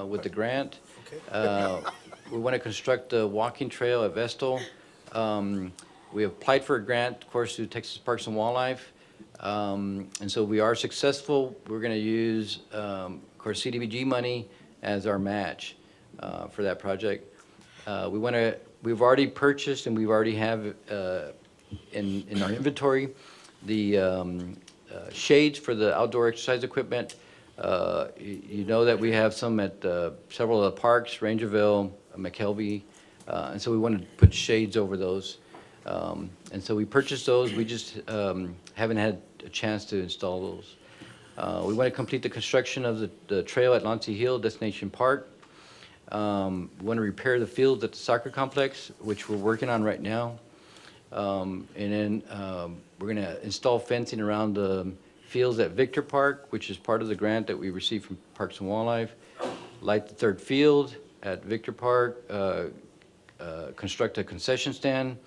[SPEAKER 11] with the grant. We want to construct a walking trail at Vestal. We applied for a grant, of course, through Texas Parks and Wildlife. And so we are successful. We're going to use, of course, CDBG money as our match for that project. We've already purchased and we've already have in our inventory the shades for the outdoor exercise equipment. You know that we have some at several of the parks, Rangerville, McKelvey, and so we want to put shades over those. And so we purchased those, we just haven't had a chance to install those. We want to complete the construction of the trail at Lansing Hill Destination Park. We want to repair the fields at the soccer complex, which we're working on right now. And then we're going to install fencing around the fields at Victor Park, which is part of the grant that we received from Parks and Wildlife. Light the third field at Victor Park, construct a concession stand,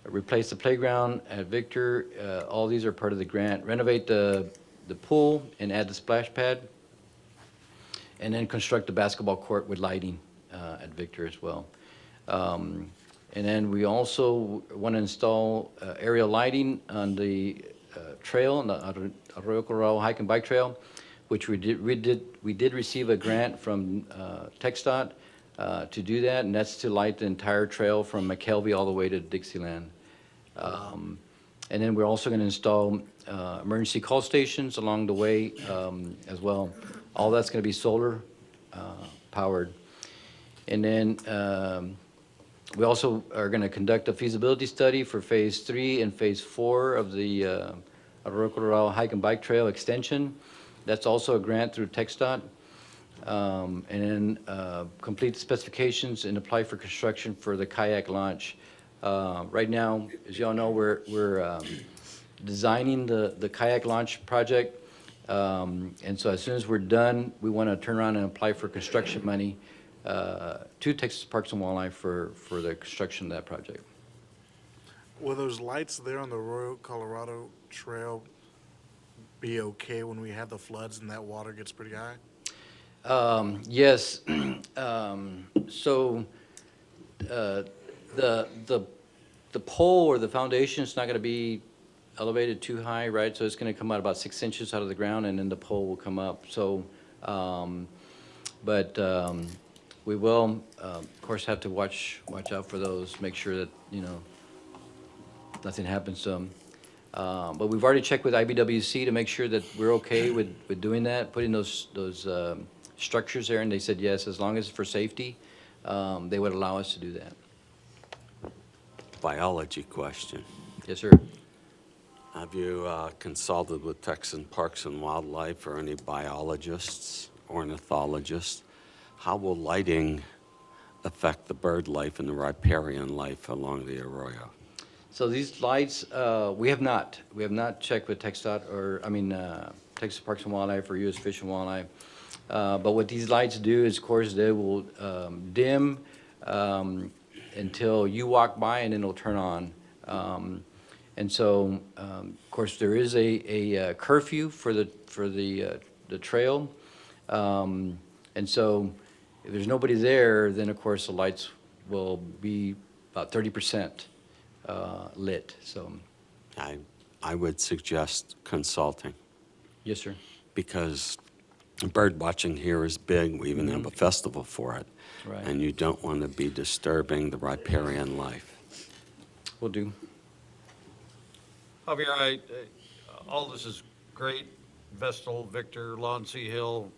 [SPEAKER 11] replace the playground at Victor. All these are part of the grant. Renovate the pool and add the splash pad. And then construct the basketball court with lighting at Victor as well. And then we also want to install aerial lighting on the trail, on the Arroyo Colorado Hike and Bike Trail, which we did receive a grant from TxDOT to do that, and that's to light the entire trail from McKelvey all the way to Dixieland. And then we're also going to install emergency call stations along the way as well. All that's going to be solar powered. And then we also are going to conduct a feasibility study for Phase 3 and Phase 4 of the Arroyo Colorado Hike and Bike Trail extension. That's also a grant through TxDOT. And then complete the specifications and apply for construction for the kayak launch. Right now, as you all know, we're designing the kayak launch project. And so as soon as we're done, we want to turn around and apply for construction money to Texas Parks and Wildlife for the construction of that project.
[SPEAKER 9] Will those lights there on the Arroyo Colorado Trail be okay when we have the floods and that water gets pretty high?
[SPEAKER 11] Yes. So the pole or the foundation is not going to be elevated too high, right? So it's going to come out about 6 inches out of the ground, and then the pole will come up. So, we will, of course, have to watch out for those, make sure that, nothing happens to them. But we've already checked with IBWC to make sure that we're okay with doing that, putting those structures there, and they said yes, as long as it's for safety, they would allow us to do that.
[SPEAKER 2] Biology question.
[SPEAKER 11] Yes, sir.
[SPEAKER 2] Have you consulted with Texas Parks and Wildlife or any biologists, ornithologists? How will lighting affect the bird life and the riparian life along the arroyo?
[SPEAKER 11] So these lights, we have not checked with TxDOT or, Texas Parks and Wildlife or U.S. Fish and Wildlife. But what these lights do is, of course, they will dim until you walk by, and then it'll turn on. And so, of course, there is a curfew for the trail. And so if there's nobody there, then, of course, the lights will be about 30% lit. So,
[SPEAKER 2] I would suggest consulting.
[SPEAKER 11] yes, sir.
[SPEAKER 2] Because bird watching here is big. We even have a festival for it.
[SPEAKER 11] Right.
[SPEAKER 2] And you don't want to be disturbing the riparian life.
[SPEAKER 11] Will do.
[SPEAKER 5] Javier, all this is great, Vestal, Victor, Lansing Hill,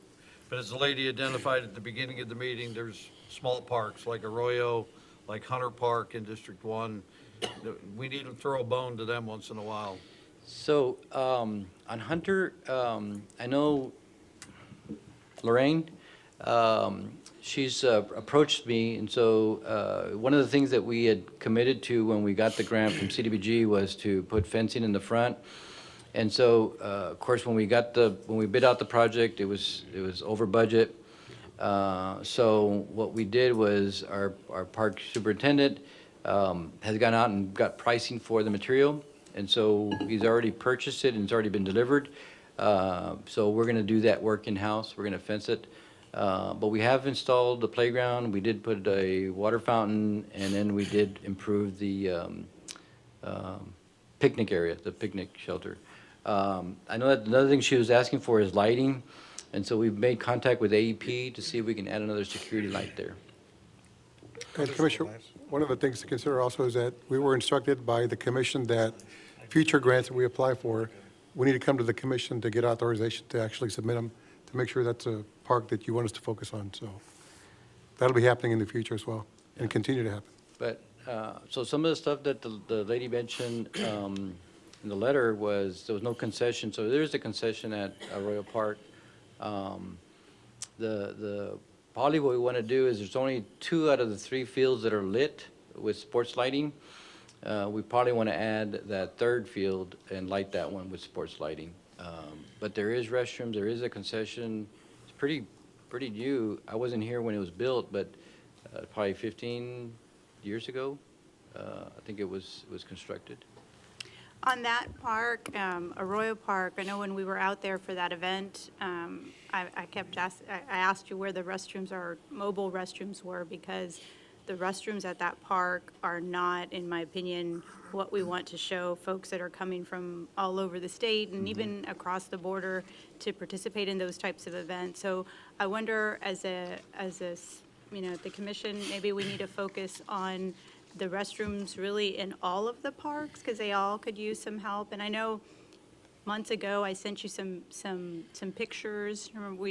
[SPEAKER 5] but as the lady identified at the beginning of the meeting, there's small parks like Arroyo, like Hunter Park in District 1. We need to throw a bone to them once in a while.
[SPEAKER 11] So on Hunter, I know Lorraine, she's approached me, and so one of the things that we had committed to when we got the grant from CDBG was to put fencing in the front. And so, of course, when we bid out the project, it was over budget. So what we did was our park superintendent has gone out and got pricing for the material, and so he's already purchased it and it's already been delivered. So we're going to do that work in-house. We're going to fence it. But we have installed the playground. We did put a water fountain, and then we did improve the picnic area, the picnic shelter. I know that another thing she was asking for is lighting, and so we've made contact with AEP to see if we can add another security light there.
[SPEAKER 7] And Commissioner, one of the things to consider also is that we were instructed by the commission that future grants that we apply for, we need to come to the commission to get authorization to actually submit them, to make sure that's a park that you want us to focus on. So that'll be happening in the future as well, and continue to happen.
[SPEAKER 11] But So some of the stuff that the lady mentioned in the letter was, there was no concession, so there is a concession at Arroyo Park. Probably what we want to do is, there's only 2 out of the 3 fields that are lit with sports lighting. We probably want to add that 3rd field and light that one with sports lighting. But there is restrooms, there is a concession. It's pretty new. I wasn't here when it was built, but probably 15 years ago, I think it was constructed.
[SPEAKER 1] On that park, Arroyo Park, I know when we were out there for that event, I asked you where the restrooms are, mobile restrooms were, because the restrooms at that park are not, in my opinion, what we want to show folks that are coming from all over the state and even across the border to participate in those types of events. So I wonder, as the commission, maybe we need to focus on the restrooms really in all of the parks, because they all could use some help. And I know months ago, I sent you some pictures, remember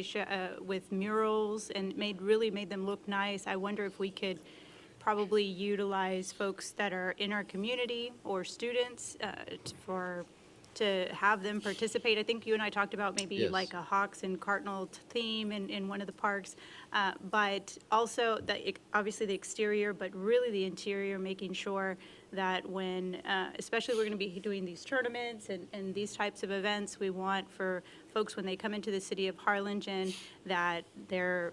[SPEAKER 1] with murals, and really made them look nice. I wonder if we could probably utilize folks that are in our community or students to have them participate. I think you and I talked about maybe
[SPEAKER 11] Yes.
[SPEAKER 1] like a Hawks and Cardinal theme in one of the parks, but also obviously the exterior, but really the interior, making sure that when, especially we're going to be doing these tournaments and these types of events, we want for folks when they come into the city of Harlingen that the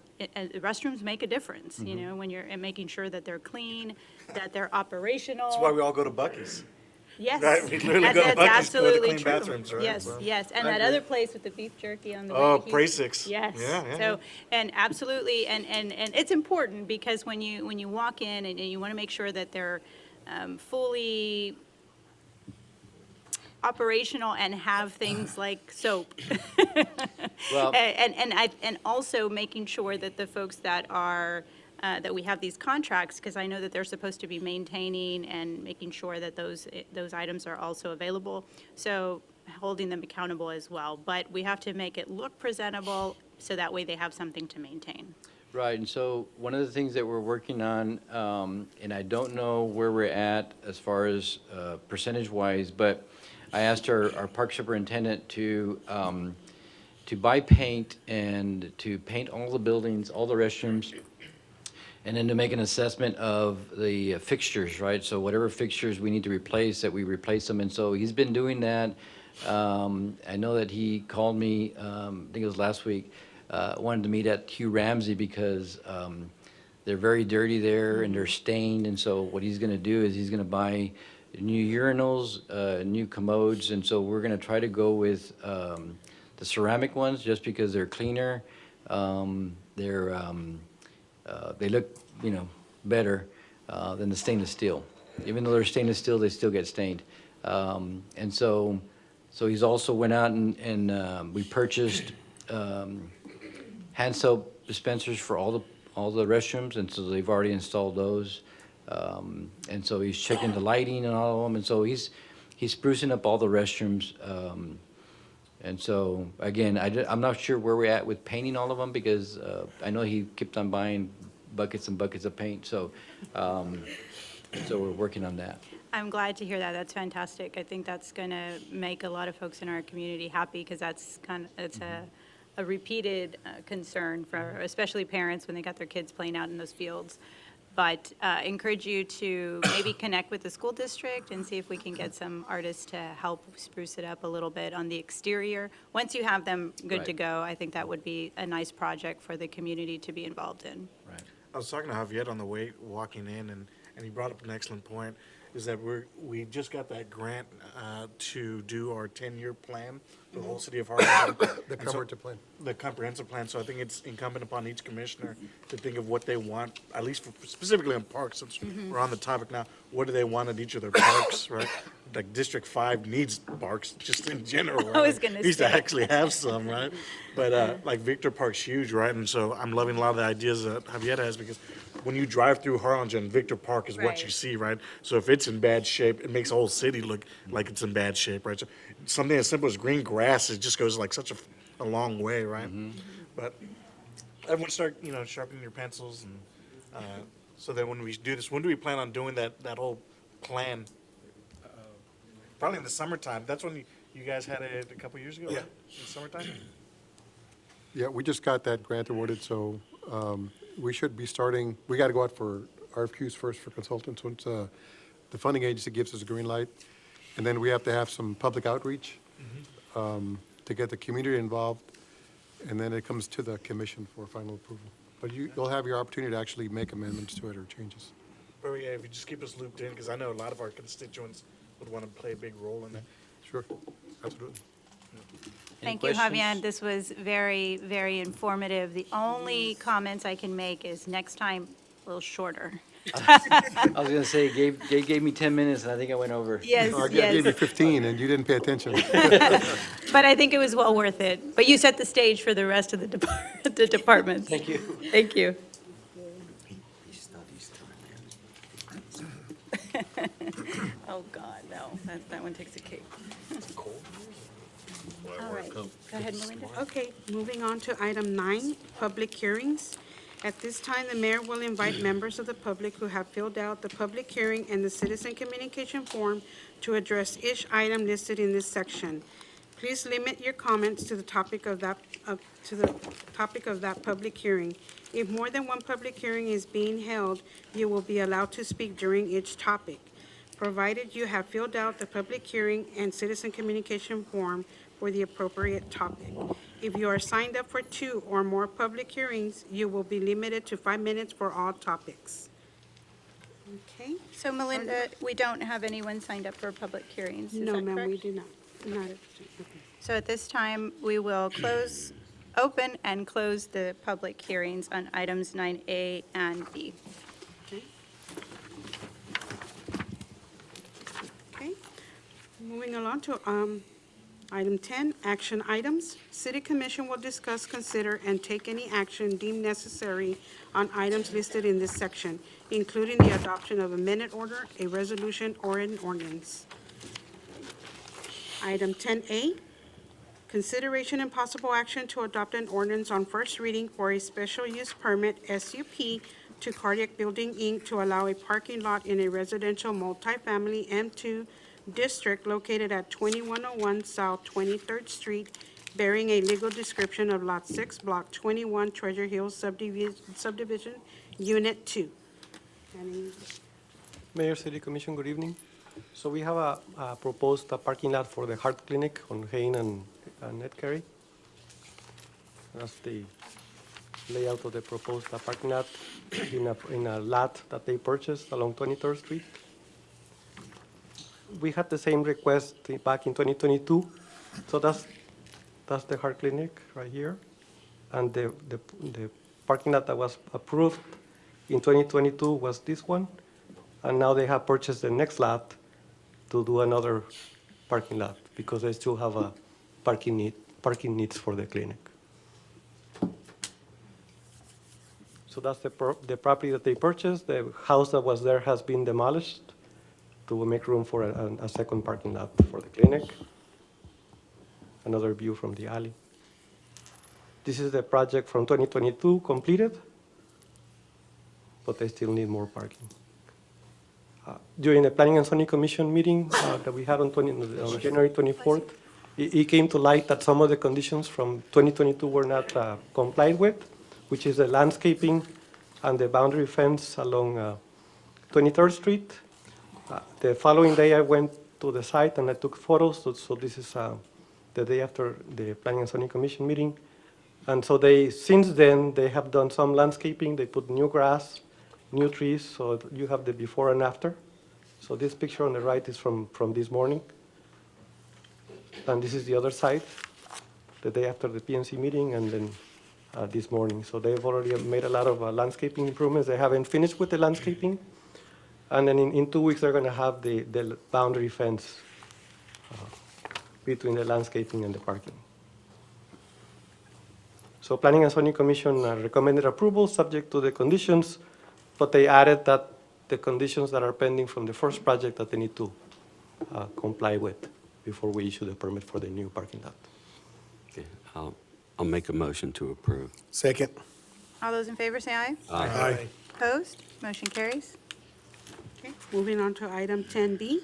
[SPEAKER 1] restrooms make a difference, when you're and making sure that they're clean, that they're operational.
[SPEAKER 9] That's why we all go to Buc-ee's.
[SPEAKER 1] Yes.
[SPEAKER 9] Right, we literally go to
[SPEAKER 1] That's
[SPEAKER 9] Buc-ee's for the
[SPEAKER 1] absolutely
[SPEAKER 9] clean
[SPEAKER 1] true.
[SPEAKER 9] bathrooms, right?
[SPEAKER 1] Yes,
[SPEAKER 9] So,
[SPEAKER 1] yes, and
[SPEAKER 9] I
[SPEAKER 1] that
[SPEAKER 9] agree.
[SPEAKER 1] other place with the beef jerky on the way.
[SPEAKER 9] Oh,
[SPEAKER 1] to
[SPEAKER 9] Prey
[SPEAKER 1] Houston.
[SPEAKER 9] Six.
[SPEAKER 1] Yes.
[SPEAKER 9] Yeah.
[SPEAKER 1] So, and absolutely, and it's important because when you walk in and you want to make sure that they're fully operational and have things like soap.
[SPEAKER 11] Well-
[SPEAKER 1] And also making sure that the folks that are, that we have these contracts, because I know that they're supposed to be maintaining and making sure that those items are also available. So holding them accountable as well. But we have to make it look presentable so that way they have something to maintain.
[SPEAKER 11] Right, and so one of the things that we're working on, and I don't know where we're at as far as percentage-wise, but I asked our park superintendent to buy paint and to paint all the buildings, all the restrooms, and then to make an assessment of the fixtures, right? So whatever fixtures we need to replace, that we replace them, and so he's been doing that. I know that he called me, I think it was last week, wanted to meet at Hugh Ramsey because they're very dirty there and they're stained, and so what he's gonna do is he's gonna buy new urinals, new commodes, and so we're gonna try to go with the ceramic ones just because they're cleaner. They look, better than the stainless steel. Even though they're stainless steel, they still get stained. And so he's also went out and we purchased hand soap dispensers for all the restrooms, and so they've already installed those. And so he's checking the lighting and all of them, and so he's sprucing up all the restrooms. And so, again, I'm not sure where we're at with painting all of them because I know he kept on buying buckets and buckets of paint, so we're working on that.
[SPEAKER 1] I'm glad to hear that. That's fantastic. I think that's going to make a lot of folks in our community happy because it's a repeated concern for especially parents when they got their kids playing out in those fields. But encourage you to maybe connect with the school district and see if we can get some artists to help spruce it up a little bit on the exterior. Once you have them good to
[SPEAKER 11] Right.
[SPEAKER 1] go, I think that would be a nice project for the community to be involved in.
[SPEAKER 11] Right.
[SPEAKER 9] I was talking to Javier on the way walking in, and he brought up an excellent point, is that we just got that grant to do our 10-year plan for the whole city of Harlingen.
[SPEAKER 7] The comprehensive plan.
[SPEAKER 9] The comprehensive plan, so I think it's incumbent upon each commissioner to think of what they want, at least specifically on parks, since we're on the topic now, what do they want at each of their parks, right? Like District 5 needs parks, just in general, right?
[SPEAKER 1] I was gonna
[SPEAKER 9] Needs to
[SPEAKER 1] say.
[SPEAKER 9] actually have some, right? But like Victor Park's huge, right? And so I'm loving a lot of the ideas that Javier has, because when you drive through Harlingen, Victor Park is what you
[SPEAKER 1] Right.
[SPEAKER 9] see, right? So if it's in bad shape, it makes the whole city look like it's in bad shape, right? So something as simple as green grass, it just goes like such a long way, right? But everyone start, sharpening your pencils and So then when we do this, when do we plan on doing that whole plan? Probably in the summertime. That's when you guys had it a couple years ago, right? In the summertime?
[SPEAKER 7] Yeah, we just got that grant awarded, so we should be starting, we got to go out for RFQs first for consultants. Once the funding agency gives us a green light, and then we have to have some public outreach to get the community involved, and then it comes to the commission for final approval. But you'll have your opportunity to actually make amendments to it or changes.
[SPEAKER 9] But yeah, if you just keep us looped in, because I know a lot of our constituents would want to play a big role in that.
[SPEAKER 7] Sure, absolutely.
[SPEAKER 1] Thank you, Javier. This was very, very informative. The only comments I can make is next time, a little shorter.
[SPEAKER 11] I was gonna say, Gabe gave me 10 minutes, and I think I went over.
[SPEAKER 1] Yes,
[SPEAKER 7] I gave you
[SPEAKER 1] yes.
[SPEAKER 7] 15, and you didn't pay attention.
[SPEAKER 1] But I think it was well worth it. But you set the stage for the rest of the the departments.
[SPEAKER 11] Thank you.
[SPEAKER 1] Thank you. Oh, God, no, that one takes a cake. All right, go ahead, Melinda.
[SPEAKER 6] Okay, moving on to item 9, public hearings. At this time, the mayor will invite members of the public who have filled out the public hearing and the citizen communication form to address each item listed in this section. Please limit your comments to the topic of that, public hearing. If more than one public hearing is being held, you will be allowed to speak during each topic, provided you have filled out the public hearing and citizen communication form for the appropriate topic. If you are signed up for 2 or more public hearings, you will be limited to 5 minutes for all topics. Okay?
[SPEAKER 1] So Melinda, we don't have anyone signed up for public hearings, is that
[SPEAKER 6] No,
[SPEAKER 1] correct?
[SPEAKER 6] ma'am, we do not. Not at okay.
[SPEAKER 1] So at this time, we will open and close the public hearings on items 9A and B.
[SPEAKER 6] Okay. Moving along to item 10, action items. City Commission will discuss, consider, and take any action deemed necessary on items listed in this section, including the adoption of a minute order, a resolution, or an ordinance. Item 10A, consideration and possible action to adopt an ordinance on first reading for a special use permit, SUP, to Cardiac Building, Inc. to allow a parking lot in a residential multifamily M2 district located at 2101 South 23rd Street, bearing a legal description of Lot 6, Block 21, Treasure Hills Subdivision, Unit 2.
[SPEAKER 14] Mayor, City Commission, good evening. So we have a proposed parking lot for the heart clinic on Hain and Netcarry. That's the layout of the proposed parking lot in a lot that they purchased along 23rd Street. We had the same request back in 2022. So that's the heart clinic right here. And the parking lot that was approved in 2022 was this one. And now they have purchased the next lot to do another parking lot because they still have a parking needs for the clinic. So that's the property that they purchased. The house that was there has been demolished to make room for a second parking lot for the clinic. Another view from the alley. This is the project from 2022 completed, but they still need more parking. During the Planning and Zoning Commission meeting that we had on January 24th, it came to light that some of the conditions from 2022 were not complied with, which is the landscaping and the boundary fence along 23rd Street. The following day, I went to the site and I took photos. So this is the day after the Planning and Zoning Commission meeting. And so since then, they have done some landscaping. They put new grass, new trees, so you have the before and after. So this picture on the right is from this morning. And this is the other side, the day after the PNC meeting, and then this morning. So they've already made a lot of landscaping improvements. They haven't finished with the landscaping. And then in 2 weeks, they're going to have the boundary fence between the landscaping and the parking. So Planning and Zoning Commission recommended approval subject to the conditions, but they added that the conditions that are pending from the first project that they need to comply with before we issue the permit for the new parking lot.
[SPEAKER 2] Okay, I'll make a motion to approve.
[SPEAKER 12] Second.
[SPEAKER 1] All those in favor say aye.
[SPEAKER 12] Aye.
[SPEAKER 1] Opposed? Motion carries.
[SPEAKER 6] Okay, moving on to item 10B,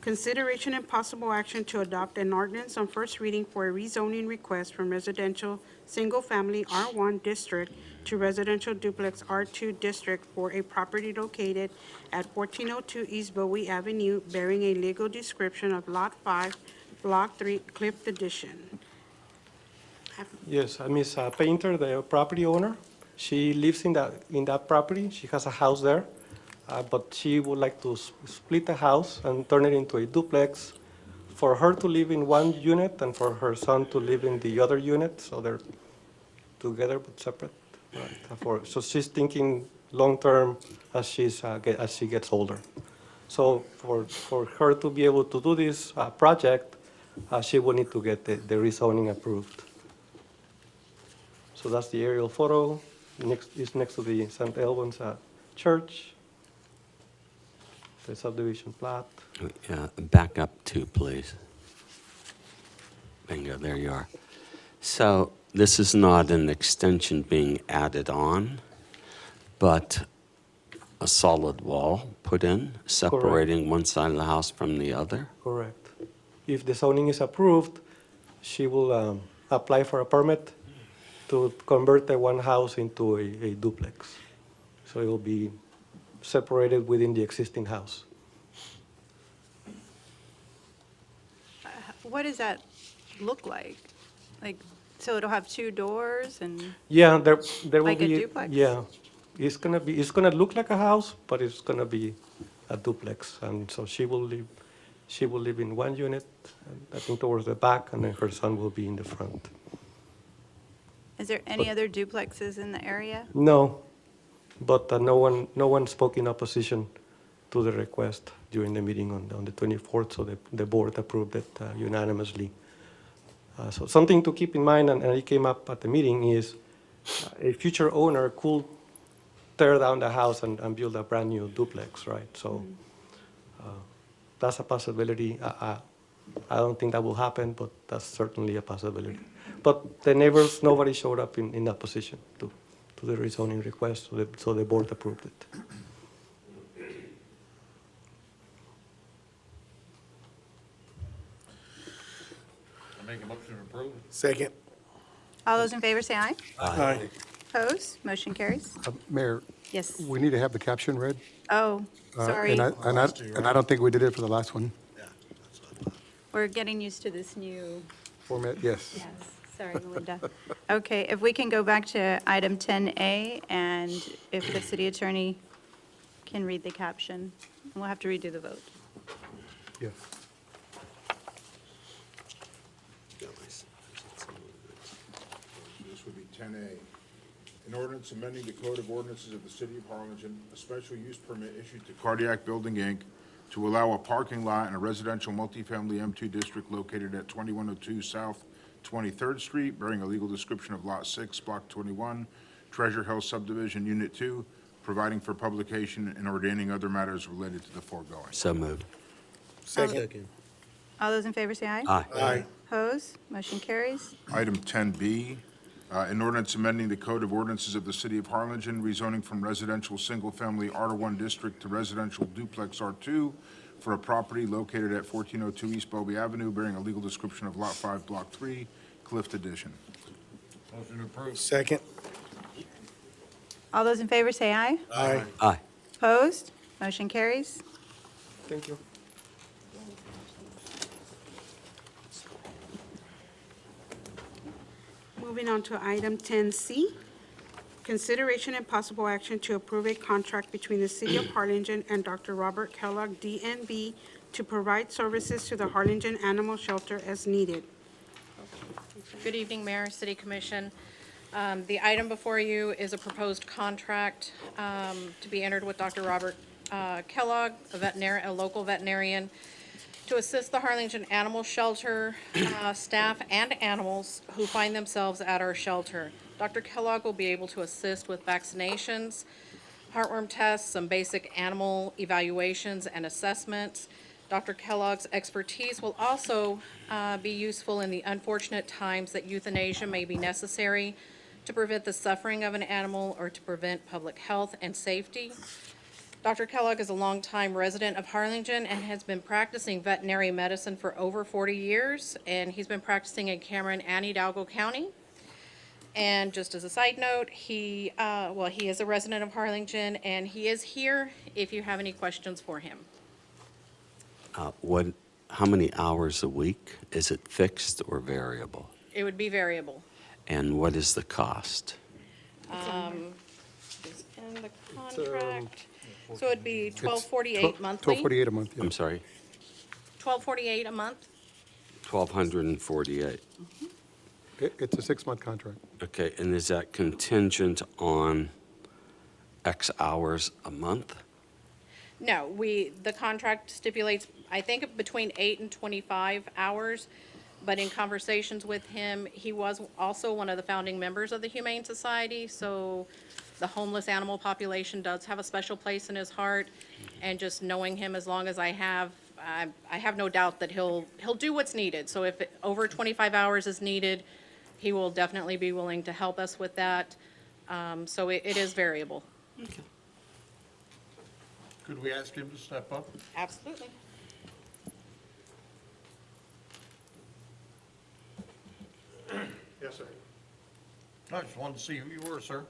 [SPEAKER 6] consideration and possible action to adopt an ordinance on first reading for a rezoning request from residential single-family R1 district to residential duplex R2 district for a property located at 1402 East Bowie Avenue, bearing a legal description of Lot 5, Block 3, Cliff Edition.
[SPEAKER 14] Yes, Miss Painter, the property owner, she lives in that property. She has a house there, but she would like to split the house and turn it into a duplex for her to live in one unit and for her son to live in the other unit, so they're together but separate. Right. So she's thinking long-term as she gets older. So for her to be able to do this project, she will need to get the rezoning approved. So that's the aerial photo. It's next to the St. Albans Church. The subdivision plat.
[SPEAKER 2] Back up two, please. Bingo, there you are. So this is not an extension being added on, but a solid wall put in, separating one side of the house from the other?
[SPEAKER 14] Correct. If the zoning is approved, she will apply for a permit to convert the one house into a duplex. So it will be separated within the existing house.
[SPEAKER 1] What does that look like? Like, so it'll have two doors and,
[SPEAKER 14] Yeah, there will
[SPEAKER 1] Like a
[SPEAKER 14] be.
[SPEAKER 1] duplex?
[SPEAKER 14] Yeah, it's gonna look like a house, but it's gonna be a duplex, and so she will live in one unit, I think towards the back, and then her son will be in the front.
[SPEAKER 1] is there any other duplexes in the area?
[SPEAKER 14] No, but no one spoke in opposition to the request during the meeting on the 24th, so the board approved it unanimously. So something to keep in mind, and it came up at the meeting, is a future owner could tear down the house and build a brand-new duplex, right? So that's a possibility. I don't think that will happen, but that's certainly a possibility. But the neighbors, nobody showed up in opposition to the rezoning request, so the board approved it.
[SPEAKER 5] I make a motion to approve.
[SPEAKER 12] Second.
[SPEAKER 1] All those in favor say aye.
[SPEAKER 12] Aye.
[SPEAKER 1] Opposed? Motion carries.
[SPEAKER 7] Mayor,
[SPEAKER 1] Yes.
[SPEAKER 7] we need to have the caption read.
[SPEAKER 1] Oh, sorry.
[SPEAKER 7] And I don't think we did it for the last one.
[SPEAKER 1] We're getting used to this new,
[SPEAKER 7] Format, yes.
[SPEAKER 1] yes, sorry, Melinda. Okay, if we can go back to item 10A, and if the city attorney can read the caption, we'll have to redo the vote.
[SPEAKER 7] Yes.
[SPEAKER 4] This would be 10A. An ordinance amending the Code of Ordinances of the City of Harlingen, a special use permit issued to Cardiac Building, Inc., to allow a parking lot in a residential multifamily M2 district located at 2102 South 23rd Street, bearing a legal description of Lot 6, Block 21, Treasure Hill Subdivision, Unit 2, providing for publication and ordaining other matters related to the foregoing.
[SPEAKER 2] So moved.
[SPEAKER 13] Second.
[SPEAKER 1] All those in favor say aye.
[SPEAKER 2] Aye.
[SPEAKER 12] Aye.
[SPEAKER 1] Opposed? Motion carries.
[SPEAKER 4] Item 10B, an ordinance amending the Code of Ordinances of the City of Harlingen, rezoning from residential single-family R1 district to residential duplex R2 for a property located at 1402 East Bowie Avenue, bearing a legal description of Lot 5, Block 3, Clift Edition.
[SPEAKER 5] Motion to approve.
[SPEAKER 12] Second.
[SPEAKER 1] All those in favor say aye.
[SPEAKER 12] Aye.
[SPEAKER 2] Aye.
[SPEAKER 1] Opposed? Motion carries.
[SPEAKER 14] Thank you.
[SPEAKER 6] Moving on to item 10C, consideration and possible action to approve a contract between the City of Harlingen and Dr. Robert Kellogg, DNB, to provide services to the Harlingen Animal Shelter as needed.
[SPEAKER 15] Good evening, Mayor, City Commission. The item before you is a proposed contract to be entered with Dr. Robert Kellogg, a local veterinarian, to assist the Harlingen Animal Shelter staff and animals who find themselves at our shelter. Dr. Kellogg will be able to assist with vaccinations, heartworm tests, some basic animal evaluations and assessments. Dr. Kellogg's expertise will also be useful in the unfortunate times that euthanasia may be necessary to prevent the suffering of an animal or to prevent public health and safety. Dr. Kellogg is a longtime resident of Harlingen and has been practicing veterinary medicine for over 40 years, and he's been practicing in Cameron and Hidalgo County. And just as a side note, he is a resident of Harlingen, and he is here if you have any questions for him.
[SPEAKER 2] How many hours a week? Is it fixed or variable?
[SPEAKER 15] It would be variable.
[SPEAKER 2] And what is the cost?
[SPEAKER 15] It's in the contract. So it'd be $12.48 monthly.
[SPEAKER 7] $12.48 a month, yeah.
[SPEAKER 2] I'm sorry,
[SPEAKER 15] $12.48 a month.
[SPEAKER 2] $1,248.
[SPEAKER 7] It's a 6-month contract.
[SPEAKER 2] Okay, and is that contingent on X hours a month?
[SPEAKER 15] No, the contract stipulates, I think, between 8 and 25 hours, but in conversations with him, he was also one of the founding members of the Humane Society, so the homeless animal population does have a special place in his heart, and just knowing him as long as I have no doubt that he'll do what's needed. So if over 25 hours is needed, he will definitely be willing to help us with that. So it is variable.
[SPEAKER 2] Okay.
[SPEAKER 5] Could we ask him to step up?
[SPEAKER 15] Absolutely.
[SPEAKER 5] Yes, sir. I just wanted to see who you were, sir.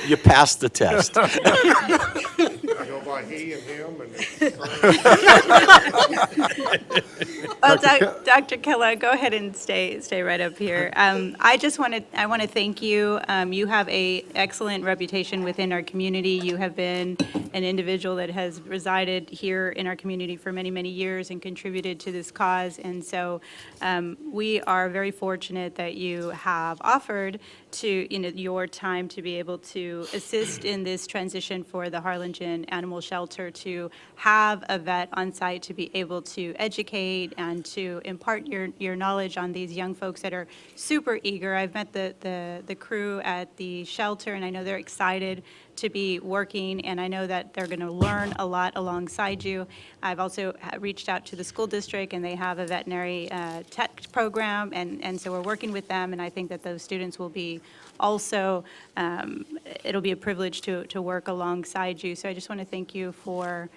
[SPEAKER 2] You passed the test.
[SPEAKER 3] I go by he and him and.
[SPEAKER 1] Well, Dr. Kellogg, go ahead and stay right up here. I want to thank you. You have an excellent reputation within our community. You have been an individual that has resided here in our community for many, many years and contributed to this cause. And so we are very fortunate that you have offered your time to be able to assist in this transition for the Harlingen Animal Shelter, to have a vet on site to be able to educate and to impart your knowledge on these young folks that are super eager. I've met the crew at the shelter, and I know they're excited to be working, and I know that they're going to learn a lot alongside you. I've also reached out to the school district, and they have a veterinary tech program, and so we're working with them, and I think that those students will be also, it'll be a privilege to work alongside you. So I just want to thank you for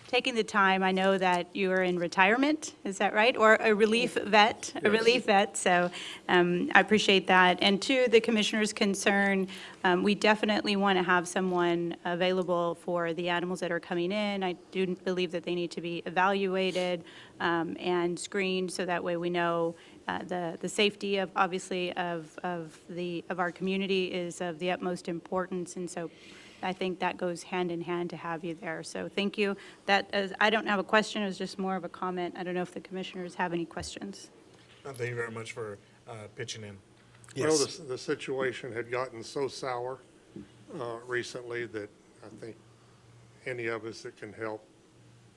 [SPEAKER 1] taking the time. I know that you are in retirement, is that right? Or a relief vet, a relief vet, so I appreciate that. And to the commissioner's concern, we definitely want to have someone available for the animals that are coming in. I do believe that they need to be evaluated and screened, so that way we know the safety of, obviously, of our community is of the utmost importance, and so I think that goes hand in hand to have you there. So thank you. I don't have a question, it was just more of a comment. I don't know if the commissioners have any questions.
[SPEAKER 9] Thank you very much for pitching in.
[SPEAKER 3] Well, the situation had gotten so sour recently that I think any of us that can help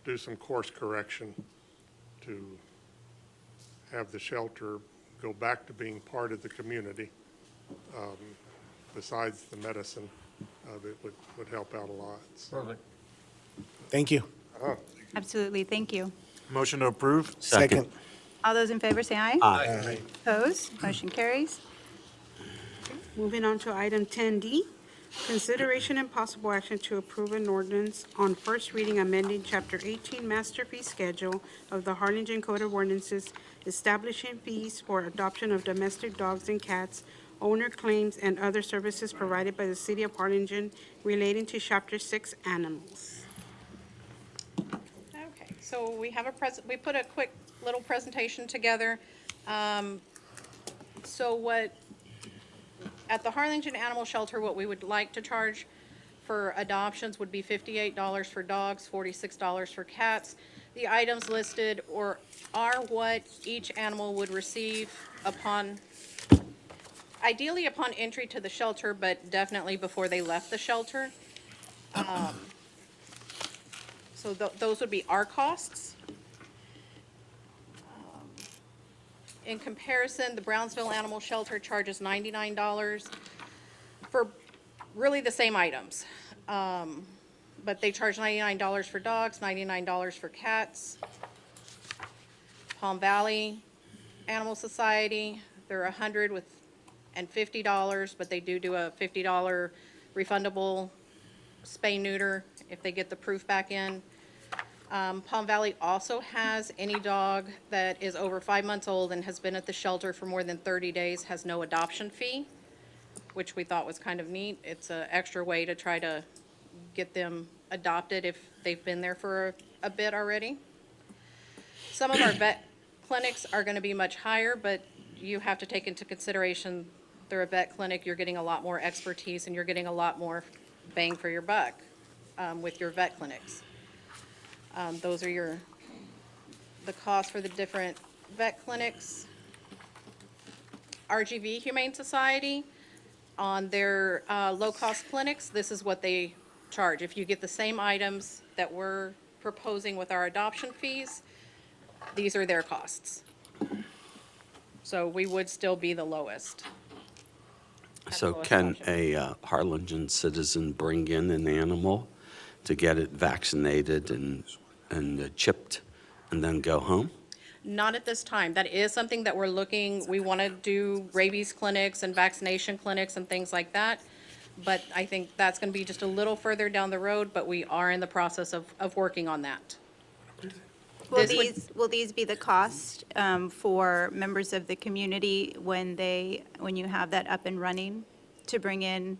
[SPEAKER 3] do some course correction to have the shelter go back to being part of the community, besides the medicine, it would help out a lot. So.
[SPEAKER 5] Perfect.
[SPEAKER 12] Thank you.
[SPEAKER 1] Absolutely, thank you.
[SPEAKER 9] Motion to approve?
[SPEAKER 2] Second.
[SPEAKER 1] All those in favor say aye.
[SPEAKER 2] Aye.
[SPEAKER 1] Opposed? Motion carries.
[SPEAKER 6] Moving on to item 10D, consideration and possible action to approve an ordinance on first reading amending Chapter 18 Master Fee Schedule of the Harlingen Code of Ordinances, establishing fees for adoption of domestic dogs and cats, owner claims, and other services provided by the City of Harlingen relating to Chapter 6 animals.
[SPEAKER 15] Okay, so we have we put a quick little presentation together. At the Harlingen Animal Shelter, what we would like to charge for adoptions would be $58 for dogs, $46 for cats. The items listed are what each animal would receive ideally upon entry to the shelter, but definitely before they left the shelter. So those would be our costs. In comparison, the Brownsville Animal Shelter charges $99 for really the same items. But they charge $99 for dogs, $99 for cats. Palm Valley, Animal Society, they're $150, but they do a $50 refundable spay neuter if they get the proof back in. Palm Valley also has any dog that is over 5 months old and has been at the shelter for more than 30 days has no adoption fee, which we thought was kind of neat. It's an extra way to try to get them adopted if they've been there for a bit already. Some of our vet clinics are going to be much higher, but you have to take into consideration they're a vet clinic, you're getting a lot more expertise and you're getting a lot more bang for your buck with your vet clinics. Those are the costs for the different vet clinics. RGV Humane Society, on their low-cost clinics, this is what they charge. If you get the same items that we're proposing with our adoption fees, these are their costs. So we would still be the lowest.
[SPEAKER 2] So can a Harlingen citizen bring in an animal to get it vaccinated and chipped and then go home?
[SPEAKER 15] Not at this time. That is something that we're looking, we want to do rabies clinics and vaccination clinics and things like that. But I think that's going to be just a little further down the road, but we are in the process of working on that.
[SPEAKER 1] Will these be the cost for members of the community when you have that up and running, to bring in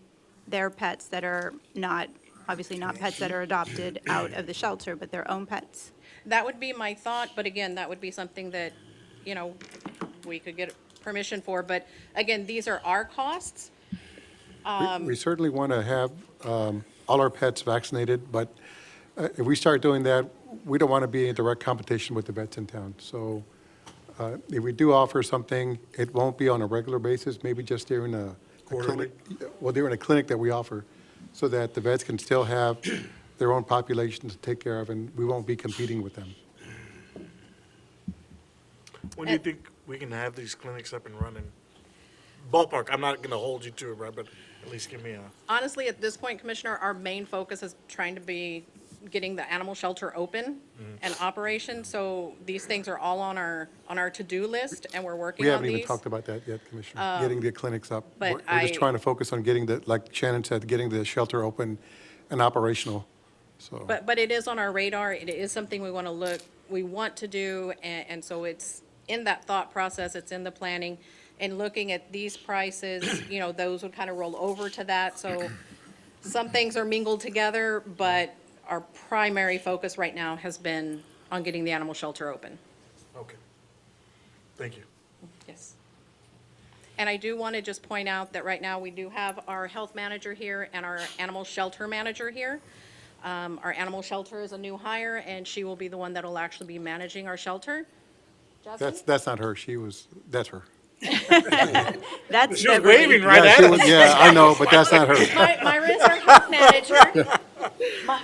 [SPEAKER 1] their pets that are not, obviously not pets that are adopted out of the shelter, but their own pets?
[SPEAKER 15] That would be my thought, but again, that would be something that, we could get permission for. But again, these are our costs.
[SPEAKER 7] We certainly want to have all our pets vaccinated, but if we start doing that, we don't want to be in direct competition with the vets in town. So if we do offer something, it won't be on a regular basis, maybe just during a clinic. Well, during a clinic that we offer, so that the vets can still have their own population to take care of, and we won't be competing with them.
[SPEAKER 9] When do you think we can have these clinics up and running? Ballpark, I'm not going to hold you to it, right, but at least give me a...
[SPEAKER 15] Honestly, at this point, Commissioner, our main focus is trying to be getting the animal shelter open and operation. So these things are all on our to-do list, and we're working
[SPEAKER 7] We
[SPEAKER 15] on
[SPEAKER 7] haven't
[SPEAKER 15] these.
[SPEAKER 7] even talked about that yet, Commissioner, getting the clinics up.
[SPEAKER 15] but
[SPEAKER 7] We're just
[SPEAKER 15] I-
[SPEAKER 7] trying to focus on getting like Shannon said, getting the shelter open and operational, so.
[SPEAKER 15] But it is on our radar. It is something we want to do, and so it's in that thought process, it's in the planning. And looking at these prices, those would kind of roll over to that. So some things are mingled together, but our primary focus right now has been on getting the animal shelter open.
[SPEAKER 9] Okay. Thank you.
[SPEAKER 15] Yes. And I do want to just point out that right now we do have our health manager here and our animal shelter manager here. Our animal shelter is a new hire, and she will be the one that will actually be managing our shelter. Jasmine?
[SPEAKER 7] That's not her, that's her.
[SPEAKER 1] That's
[SPEAKER 9] She was
[SPEAKER 1] Beverly.
[SPEAKER 9] waving right
[SPEAKER 7] Yeah,
[SPEAKER 9] at
[SPEAKER 7] she
[SPEAKER 9] us.
[SPEAKER 7] was- yeah, I know, but that's not her.
[SPEAKER 15] Myra is our health manager.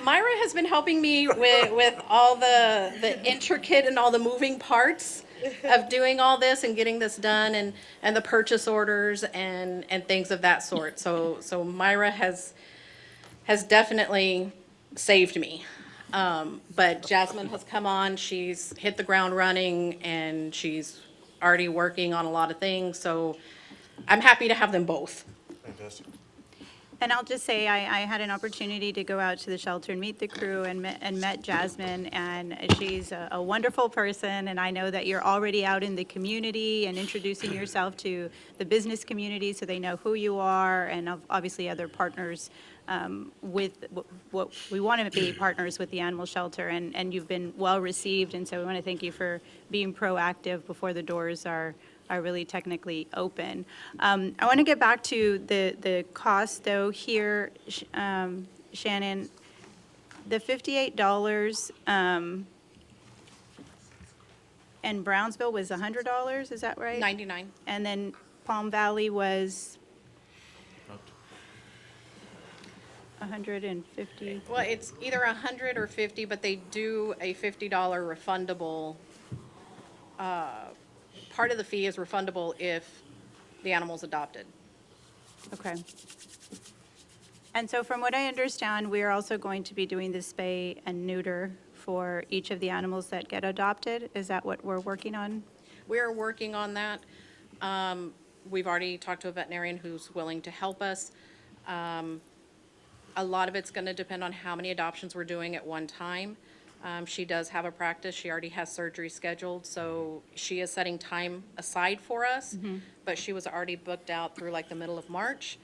[SPEAKER 15] Myra has been helping me with all the intricate and all the moving parts of doing all this and getting this done, and the purchase orders and things of that sort. So Myra has definitely saved me. But Jasmine has come on, she's hit the ground running, and she's already working on a lot of things, so I'm happy to have them both.
[SPEAKER 9] Fantastic.
[SPEAKER 1] And I'll just say, I had an opportunity to go out to the shelter and meet the crew and met Jasmine, and she's a wonderful person, and I know that you're already out in the community and introducing yourself to the business community so they know who you are, and obviously other partners with what we want to be partners with the animal shelter, and you've been well received, and so we want to thank you for being proactive before the doors are really technically open. I want to get back to the cost, though, here, Shannon. The $58 and Brownsville was $100, is that right?
[SPEAKER 15] 99.
[SPEAKER 1] And then Palm Valley was 150.
[SPEAKER 15] Well, it's either 100 or 50, but they do a $50 refundable. Part of the fee is refundable if the animal's adopted.
[SPEAKER 1] Okay. And so from what I understand, we are also going to be doing the spay and neuter for each of the animals that get adopted. Is that what we're working on?
[SPEAKER 15] we are working on that. We've already talked to a veterinarian who's willing to help us. A lot of it's going to depend on how many adoptions we're doing at one time. She does have a practice. She already has surgery scheduled, so she is setting time aside for us, but she was already booked out through like the middle of March.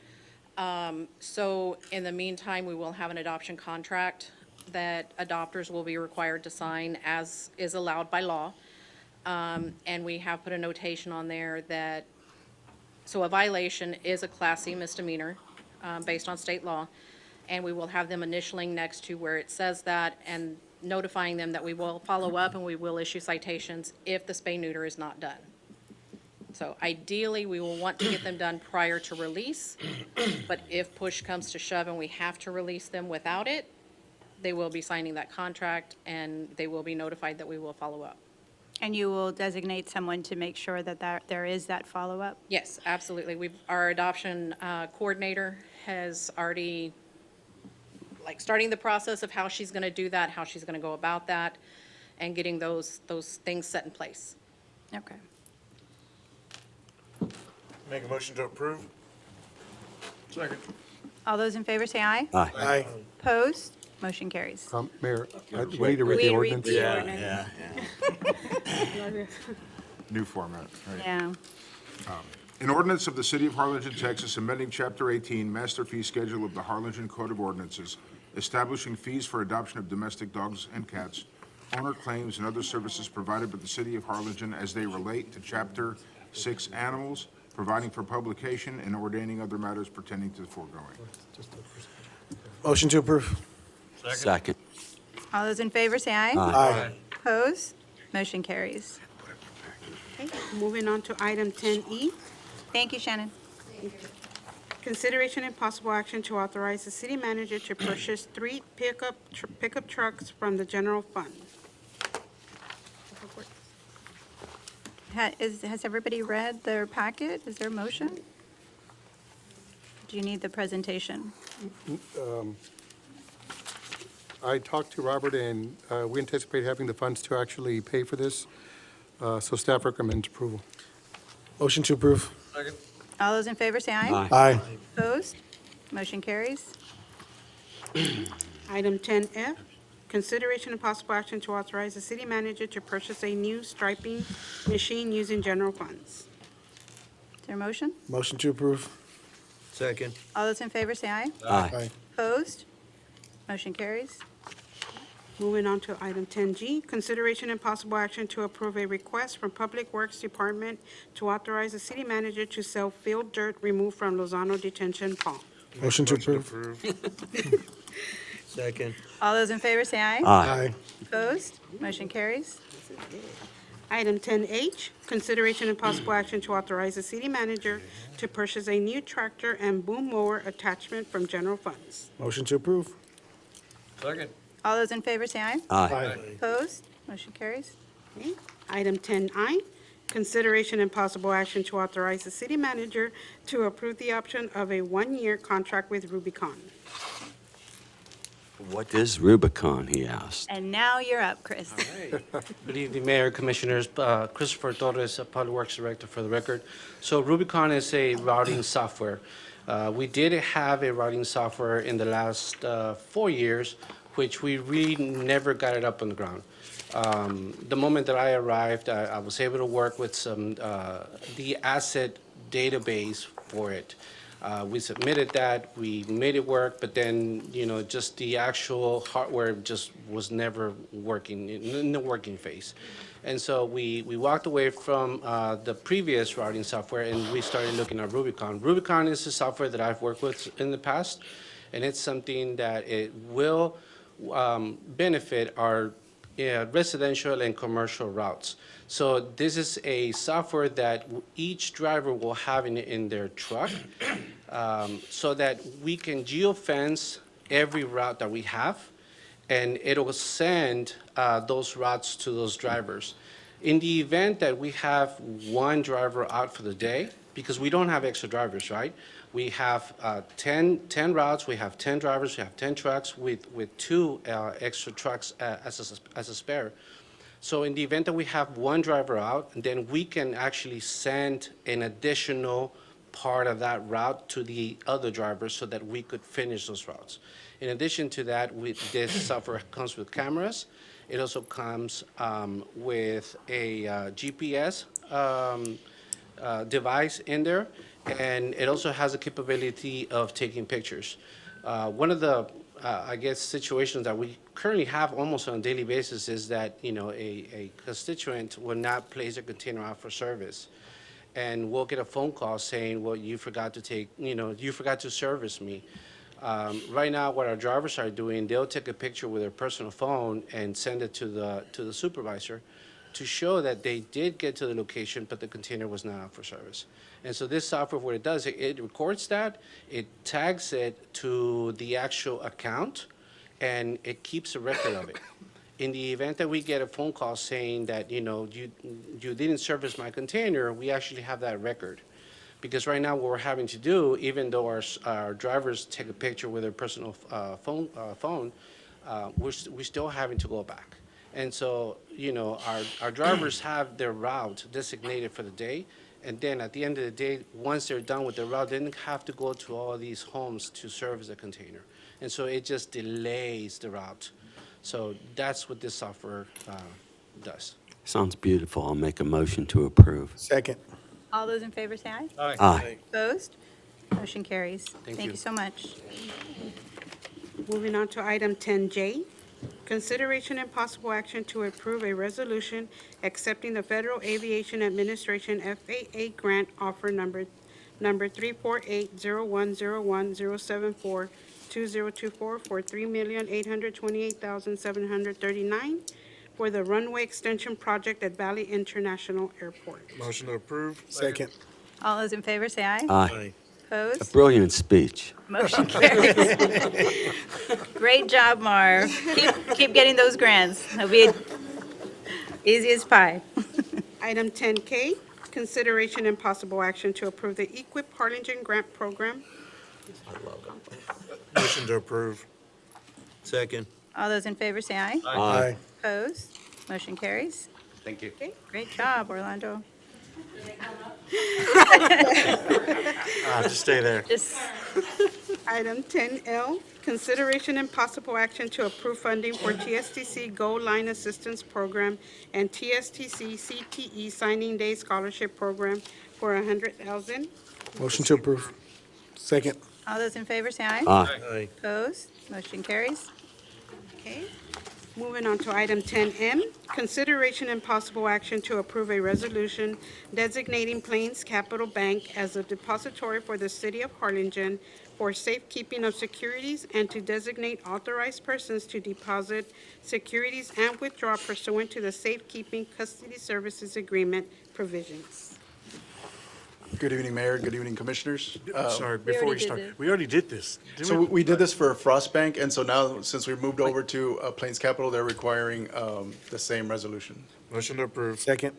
[SPEAKER 15] So in the meantime, we will have an adoption contract that adopters will be required to sign as is allowed by law. And we have put a notation on there that, so a violation is a Class C misdemeanor based on state law. And we will have them initialing next to where it says that and notifying them that we will follow up and we will issue citations if the spay-neuter is not done. So ideally, we will want to get them done prior to release, but if push comes to shove and we have to release them without it, they will be signing that contract and they will be notified that we will follow up.
[SPEAKER 1] And you will designate someone to make sure that there is that follow-up?
[SPEAKER 15] Yes, absolutely. Our adoption coordinator has already, starting the process of how she's going to do that, how she's going to go about that, and getting those things set in place.
[SPEAKER 1] Okay.
[SPEAKER 9] Make a motion to approve? Second.
[SPEAKER 1] All those in favor say aye.
[SPEAKER 2] Aye.
[SPEAKER 9] Aye.
[SPEAKER 1] Opposed? Motion carries.
[SPEAKER 7] Mayor, we need to read the
[SPEAKER 1] We read
[SPEAKER 7] ordinance.
[SPEAKER 1] the ordinance.
[SPEAKER 4] New format, right?
[SPEAKER 1] Yeah.
[SPEAKER 4] An ordinance of the City of Harlingen, Texas, amending Chapter 18, Master Fee Schedule of the Harlingen Code of Ordinances, establishing fees for adoption of domestic dogs and cats, owner claims, and other services provided by the City of Harlingen as they relate to Chapter 6 animals, providing for publication, and ordaining other matters pertaining to the foregoing.
[SPEAKER 12] Motion to approve.
[SPEAKER 2] Second.
[SPEAKER 1] All those in favor say aye.
[SPEAKER 12] Aye.
[SPEAKER 1] Opposed? Motion carries.
[SPEAKER 6] Okay, moving on to item 10E.
[SPEAKER 1] Thank you, Shannon.
[SPEAKER 6] Consideration and possible action to authorize the city manager to purchase 3 pickup trucks from the general fund.
[SPEAKER 1] Has everybody read their packet? Is there a motion? Do you need the presentation?
[SPEAKER 7] I talked to Robert, and we anticipate having the funds to actually pay for this, so staff recommends approval.
[SPEAKER 12] Motion to approve.
[SPEAKER 5] Second.
[SPEAKER 1] All those in favor say aye.
[SPEAKER 2] Aye.
[SPEAKER 12] Aye.
[SPEAKER 1] Opposed? Motion carries.
[SPEAKER 6] Item 10F, consideration and possible action to authorize the city manager to purchase a new striping machine using general funds.
[SPEAKER 1] Is there a motion?
[SPEAKER 12] Motion to approve.
[SPEAKER 13] Second.
[SPEAKER 1] All those in favor say aye.
[SPEAKER 2] Aye.
[SPEAKER 1] Opposed? Motion carries.
[SPEAKER 6] Moving on to item 10G, consideration and possible action to approve a request from Public Works Department to authorize the city manager to sell field dirt removed from Lozano Detention Pond.
[SPEAKER 12] Motion to approve.
[SPEAKER 13] Second.
[SPEAKER 1] All those in favor say aye.
[SPEAKER 12] Aye.
[SPEAKER 1] Opposed? Motion carries.
[SPEAKER 6] Item 10H, consideration and possible action to authorize the city manager to purchase a new tractor and boom mower attachment from general funds.
[SPEAKER 12] Motion to approve.
[SPEAKER 5] Second.
[SPEAKER 1] All those in favor say aye.
[SPEAKER 2] Aye.
[SPEAKER 1] Opposed? Motion carries.
[SPEAKER 6] Okay. Item 10I, consideration and possible action to authorize the city manager to approve the option of a one-year contract with Rubicon.
[SPEAKER 2] What is Rubicon, he asked.
[SPEAKER 1] And now you're up, Chris.
[SPEAKER 16] Good evening, Mayor, Commissioners. Christopher Torres, Public Works Director for the record. So Rubicon is a routing software. We did have a routing software in the last 4 years, which we really never got it up on the ground. The moment that I arrived, I was able to work with the asset database for it. We submitted that, we made it work, but then, just the actual hardware just was never working, in the working phase. And so we walked away from the previous routing software and we started looking at Rubicon. Rubicon is a software that I've worked with in the past, and it's something that it will benefit our residential and commercial routes. So this is a software that each driver will have in their truck, so that we can geofence every route that we have, and it'll send those routes to those drivers. In the event that we have one driver out for the day, because we don't have extra drivers, right? We have 10 routes, we have 10 drivers, we have 10 trucks with 2 extra trucks as a spare. So in the event that we have one driver out, then we can actually send an additional part of that route to the other drivers so that we could finish those routes. In addition to that, this software comes with cameras. It also comes with a GPS device in there, and it also has the capability of taking pictures. One of the, I guess, situations that we currently have almost on a daily basis is that, a constituent will not place a container out for service. And we'll get a phone call saying, well, you forgot to service me. Right now, what our drivers are doing, they'll take a picture with their personal phone and send it to the supervisor to show that they did get to the location, but the container was not out for service. And so this software, what it does, it records that, it tags it to the actual account, and it keeps a record of it. In the event that we get a phone call saying that, you didn't service my container, we actually have that record. Because right now, what we're having to do, even though our drivers take a picture with their personal phone, we're still having to go back. And so, our drivers have their route designated for the day, and then at the end of the day, once they're done with their route, they don't have to go to all these homes to service the container. And so it just delays the route. So that's what this software does.
[SPEAKER 2] Sounds beautiful. I'll make a motion to approve.
[SPEAKER 12] Second.
[SPEAKER 1] All those in favor say aye.
[SPEAKER 13] Aye.
[SPEAKER 2] Aye.
[SPEAKER 1] Opposed? Motion carries.
[SPEAKER 16] Thank
[SPEAKER 1] Thank
[SPEAKER 16] you.
[SPEAKER 1] you so much.
[SPEAKER 6] Moving on to item 10J, consideration and possible action to approve a resolution accepting the Federal Aviation Administration FAA Grant offer number 348-0101-074-2024 for $3,828,739 for the runway extension project at Valley International Airport.
[SPEAKER 9] Motion to approve.
[SPEAKER 12] Second.
[SPEAKER 1] All those in favor say aye.
[SPEAKER 2] Aye. A
[SPEAKER 1] Opposed?
[SPEAKER 2] brilliant speech.
[SPEAKER 1] Motion carries. Great job, Marv. Keep getting those grants. They'll be easy as pie.
[SPEAKER 6] Item 10K, consideration and possible action to approve the Equip Harlingen Grant Program.
[SPEAKER 9] Motion to approve.
[SPEAKER 13] Second.
[SPEAKER 1] All those in favor say aye.
[SPEAKER 12] Aye.
[SPEAKER 1] Opposed? Motion carries.
[SPEAKER 16] Thank you.
[SPEAKER 1] Okay, great job, Orlando.
[SPEAKER 9] Just stay there.
[SPEAKER 1] Just,
[SPEAKER 6] Item 10L, consideration and possible action to approve funding for TSTC Goal Line Assistance Program and TSTC CTE Signing Day Scholarship Program for $100,000.
[SPEAKER 12] Motion to approve. Second.
[SPEAKER 1] all those in favor say aye.
[SPEAKER 2] Aye.
[SPEAKER 13] Aye.
[SPEAKER 1] Opposed? Motion carries.
[SPEAKER 6] Okay. Moving on to item 10M, consideration and possible action to approve a resolution designating Plains Capital Bank as a depository for the city of Harlingen for safekeeping of securities and to designate authorized persons to deposit securities and withdraw pursuant to the safekeeping custody services agreement provisions.
[SPEAKER 17] Good evening, Mayor. Good evening, Commissioners.
[SPEAKER 9] Sorry, before we
[SPEAKER 1] already did
[SPEAKER 9] start,
[SPEAKER 1] this.
[SPEAKER 9] we already did this. Didn't
[SPEAKER 17] So
[SPEAKER 9] we?
[SPEAKER 17] we did this for Frost Bank, and so now, since we moved over to Plains Capital, they're requiring the same resolution.
[SPEAKER 9] Motion to approve.
[SPEAKER 12] Second.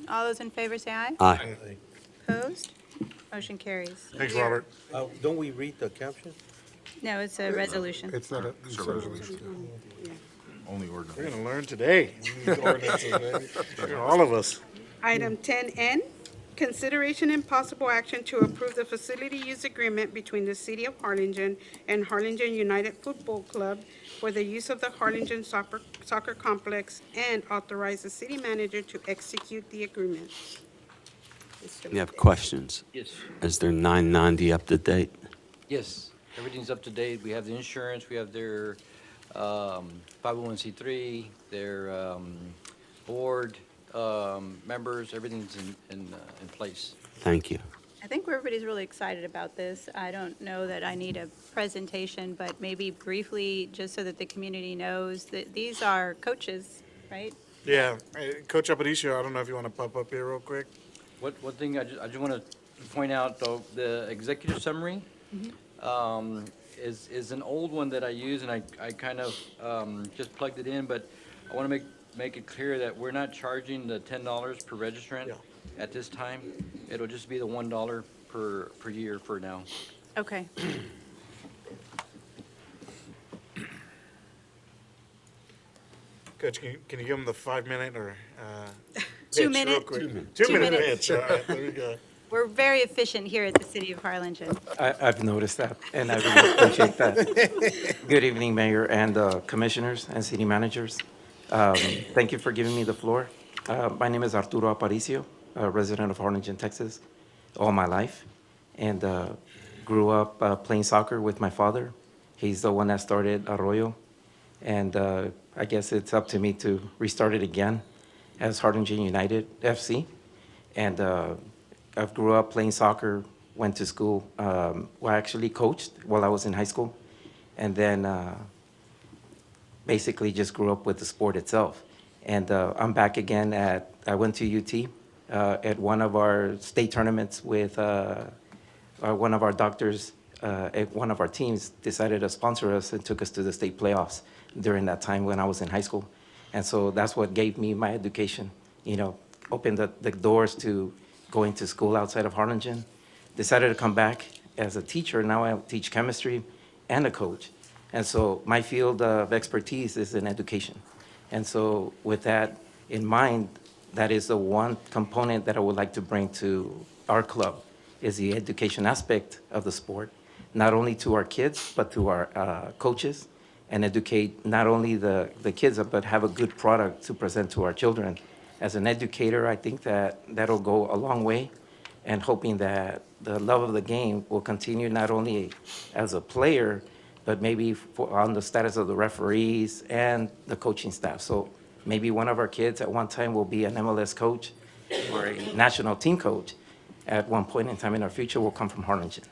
[SPEAKER 1] All those in favor say aye.
[SPEAKER 2] Aye.
[SPEAKER 1] Opposed? Motion carries.
[SPEAKER 9] Thanks, Robert.
[SPEAKER 13] Don't we read the caption?
[SPEAKER 1] No, it's a resolution.
[SPEAKER 7] It's not a.
[SPEAKER 4] It's a resolution. Only ordinance.
[SPEAKER 9] We're gonna learn today. All of us.
[SPEAKER 6] Item 10N, consideration and possible action to approve the facility use agreement between the City of Harlingen and Harlingen United Futbol Club for the use of the Harlingen Soccer Complex and authorize the city manager to execute the agreement.
[SPEAKER 2] You have questions?
[SPEAKER 11] Yes.
[SPEAKER 2] Is their 990 up to date?
[SPEAKER 11] Yes, everything's up to date. We have the insurance, we have their 501c3, their board members, everything's in place.
[SPEAKER 2] Thank you.
[SPEAKER 1] I think everybody's really excited about this. I don't know that I need a presentation, but maybe briefly, just so that the community knows that these are coaches, right?
[SPEAKER 9] Yeah, Coach Aparicio, I don't know if you want to pop up here real quick.
[SPEAKER 11] One thing I just want to point out, though, the executive summary is an old one that I use, and I kind of just plugged it in, but I want to make it clear that we're not charging the $10 per registrant at this time. It'll just be the $1 per year for now.
[SPEAKER 1] Okay.
[SPEAKER 9] Coach, can you give them the 5-minute or?
[SPEAKER 1] 2
[SPEAKER 9] pitch real
[SPEAKER 1] minute.
[SPEAKER 9] quick?
[SPEAKER 1] 2
[SPEAKER 9] 2-minute
[SPEAKER 1] minutes.
[SPEAKER 9] pitch, all right, there we go.
[SPEAKER 1] We're very efficient here at the City of Harlingen.
[SPEAKER 18] I've noticed that, and I really appreciate that. Good evening, Mayor and Commissioners and City Managers. Thank you for giving me the floor. My name is Arturo Aparicio, a resident of Harlingen, Texas, all my life, and grew up playing soccer with my father. He's the one that started Arroyo, and I guess it's up to me to restart it again as Harlingen United FC. And I grew up playing soccer, went to school. Well, I actually coached while I was in high school, and then basically just grew up with the sport itself. And I'm back again I went to UT at one of our state tournaments with one of our doctors at one of our teams decided to sponsor us and took us to the state playoffs during that time when I was in high school. And so that's what gave me my education, opened the doors to going to school outside of Harlingen. Decided to come back as a teacher. Now I teach chemistry and a coach. And so my field of expertise is in education. And so with that in mind, that is the one component that I would like to bring to our club, is the education aspect of the sport, not only to our kids, but to our coaches, and educate not only the kids, but have a good product to present to our children. As an educator, I think that'll go a long way, and hoping that the love of the game will continue not only as a player, but maybe on the status of the referees and the coaching staff. So maybe one of our kids at one time will be an MLS coach or a national team coach. At one point in time in our future will come from Harlingen.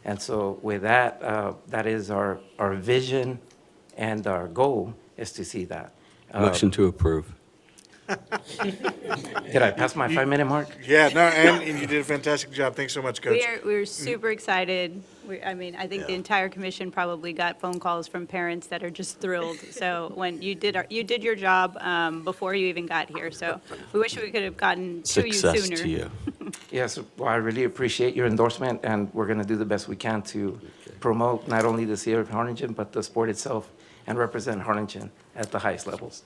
[SPEAKER 18] And so with that, that is our vision, and our goal is to see that.
[SPEAKER 2] Motion to approve.
[SPEAKER 18] Did I pass my 5-minute mark?
[SPEAKER 9] Yeah, no, and you did a fantastic job. Thanks so much, Coach.
[SPEAKER 1] We're super excited. I think the entire commission probably got phone calls from parents that are just thrilled. So when you did your job before you even got here. So we wish we could have gotten to you sooner.
[SPEAKER 2] Success to you.
[SPEAKER 18] Yes, well, I really appreciate your endorsement, and we're going to do the best we can to promote not only the city of Harlingen, but the sport itself, and represent Harlingen at the highest levels.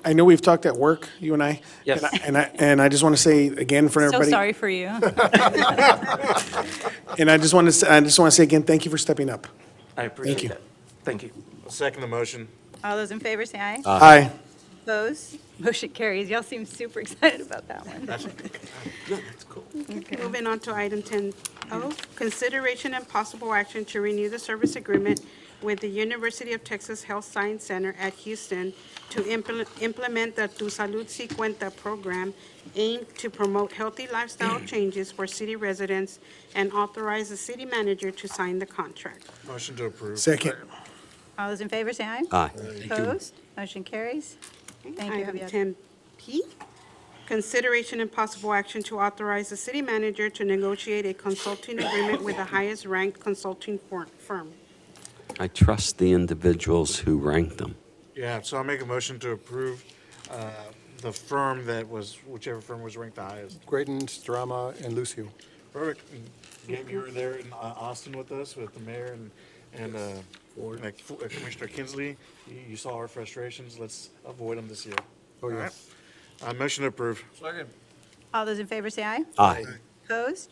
[SPEAKER 12] I know we've talked at work, you and I.
[SPEAKER 18] Yes.
[SPEAKER 12] And I just want to say again for
[SPEAKER 1] So
[SPEAKER 12] everybody.
[SPEAKER 1] sorry for you.
[SPEAKER 12] And I just want to say again, thank you for stepping up.
[SPEAKER 18] I appreciate
[SPEAKER 12] you.
[SPEAKER 18] that. Thank you.
[SPEAKER 9] I'll second the motion.
[SPEAKER 1] All those in favor say aye.
[SPEAKER 12] Aye.
[SPEAKER 1] Opposed? Motion carries. Y'all seem super excited about that one.
[SPEAKER 9] That's cool.
[SPEAKER 6] Okay, moving on to item 10O, consideration and possible action to renew the service agreement with the University of Texas Health Science Center at Houston to implement the Tu Salud Si Cuenta program aimed to promote healthy lifestyle changes for city residents, and authorize the city manager to sign the contract.
[SPEAKER 9] Motion to approve.
[SPEAKER 12] Second.
[SPEAKER 1] All those in favor say aye.
[SPEAKER 2] Aye.
[SPEAKER 1] Opposed? Motion carries. Thank you,
[SPEAKER 6] Item
[SPEAKER 1] Javier.
[SPEAKER 6] 10P, consideration and possible action to authorize the city manager to negotiate a consulting agreement with the highest ranked consulting firm.
[SPEAKER 2] I trust the individuals who rank them.
[SPEAKER 9] Yeah, so I'll make a motion to approve the firm whichever firm was ranked the highest.
[SPEAKER 7] Graydon, Strama, and Lucio.
[SPEAKER 9] Perfect. Gabe, you were there in Austin with us, with the mayor and Commissioner Kinsley. You saw our frustrations. Let's avoid them this year.
[SPEAKER 7] Oh,
[SPEAKER 9] All
[SPEAKER 7] yes.
[SPEAKER 9] right. Motion to approve.
[SPEAKER 1] All those in favor say aye.
[SPEAKER 2] Aye.
[SPEAKER 1] Opposed?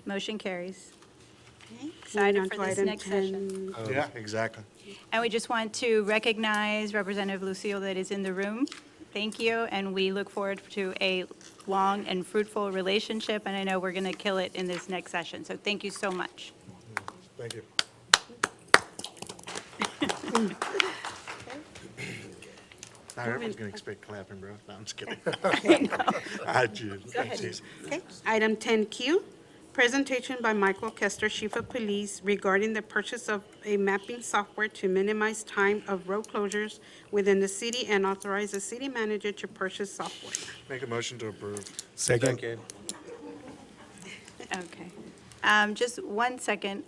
[SPEAKER 1] Motion carries.
[SPEAKER 6] Moving
[SPEAKER 1] Excited
[SPEAKER 6] on
[SPEAKER 1] for
[SPEAKER 6] to
[SPEAKER 1] this
[SPEAKER 6] item
[SPEAKER 1] next session.
[SPEAKER 9] Yeah, exactly.
[SPEAKER 1] And we just want to recognize Representative Lucio that is in the room. Thank you, and we look forward to a long and fruitful relationship, and I know we're going to kill it in this next session, so thank you so much.
[SPEAKER 9] Thank you. Now everyone's going to expect clapping, bro. No, I'm just kidding. I did.
[SPEAKER 1] Go ahead.
[SPEAKER 9] Jeez.
[SPEAKER 6] Okay, item 10Q, presentation by Michael Kester, Chief of Police, regarding the purchase of a mapping software to minimize time of road closures within the city, and authorize the city manager to purchase software.
[SPEAKER 9] Make a motion to approve.
[SPEAKER 12] Second.
[SPEAKER 1] Okay. Just 1 second.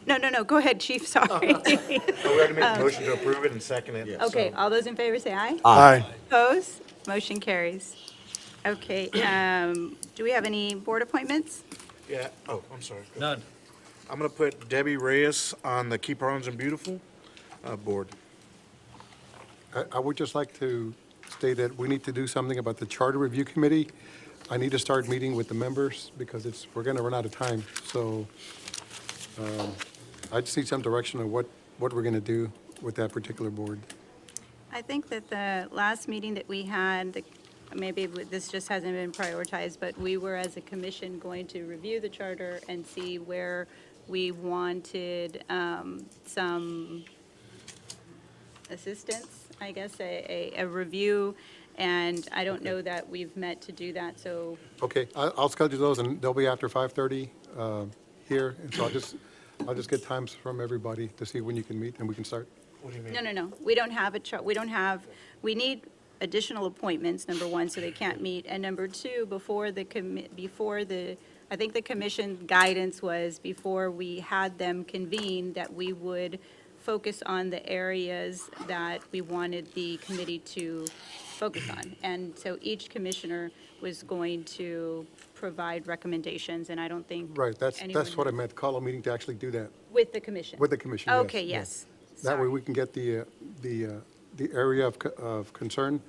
[SPEAKER 1] No, go ahead, Chief, sorry.
[SPEAKER 9] Oh, we have to make a motion to approve it and second it.
[SPEAKER 1] Okay, all those in favor say aye.
[SPEAKER 12] Aye.
[SPEAKER 1] Opposed? Motion carries. Okay, do we have any board appointments?
[SPEAKER 9] Yeah, oh, I'm sorry. None. I'm going to put Debbie Reyes on the Keep Harlingen Beautiful board.
[SPEAKER 7] I would just like to state that we need to do something about the Charter Review Committee. I need to start meeting with the members because we're going to run out of time. So I just need some direction of what we're going to do with that particular board.
[SPEAKER 1] I think that the last meeting that we had, maybe this just hasn't been prioritized, but we were as a commission going to review the charter and see where we wanted some assistance, I guess, a review, and I don't know that we've met to do that, so.
[SPEAKER 7] Okay, I'll schedule those, and they'll be after 5:30 here, and so I'll just get times from everybody to see when you can meet, and we can start.
[SPEAKER 9] What do you mean?
[SPEAKER 1] No. We don't have we need additional appointments, number one, so they can't meet. And number two, I think the commission guidance was before we had them convene, that we would focus on the areas that we wanted the committee to focus on. And so each commissioner was going to provide recommendations, and I don't think.
[SPEAKER 7] Right, that's
[SPEAKER 1] anyone
[SPEAKER 7] what I meant, call a meeting to actually do that.
[SPEAKER 1] With the commission?
[SPEAKER 7] With the commission, yes.
[SPEAKER 1] Okay, yes.
[SPEAKER 7] That way we can get the area of concern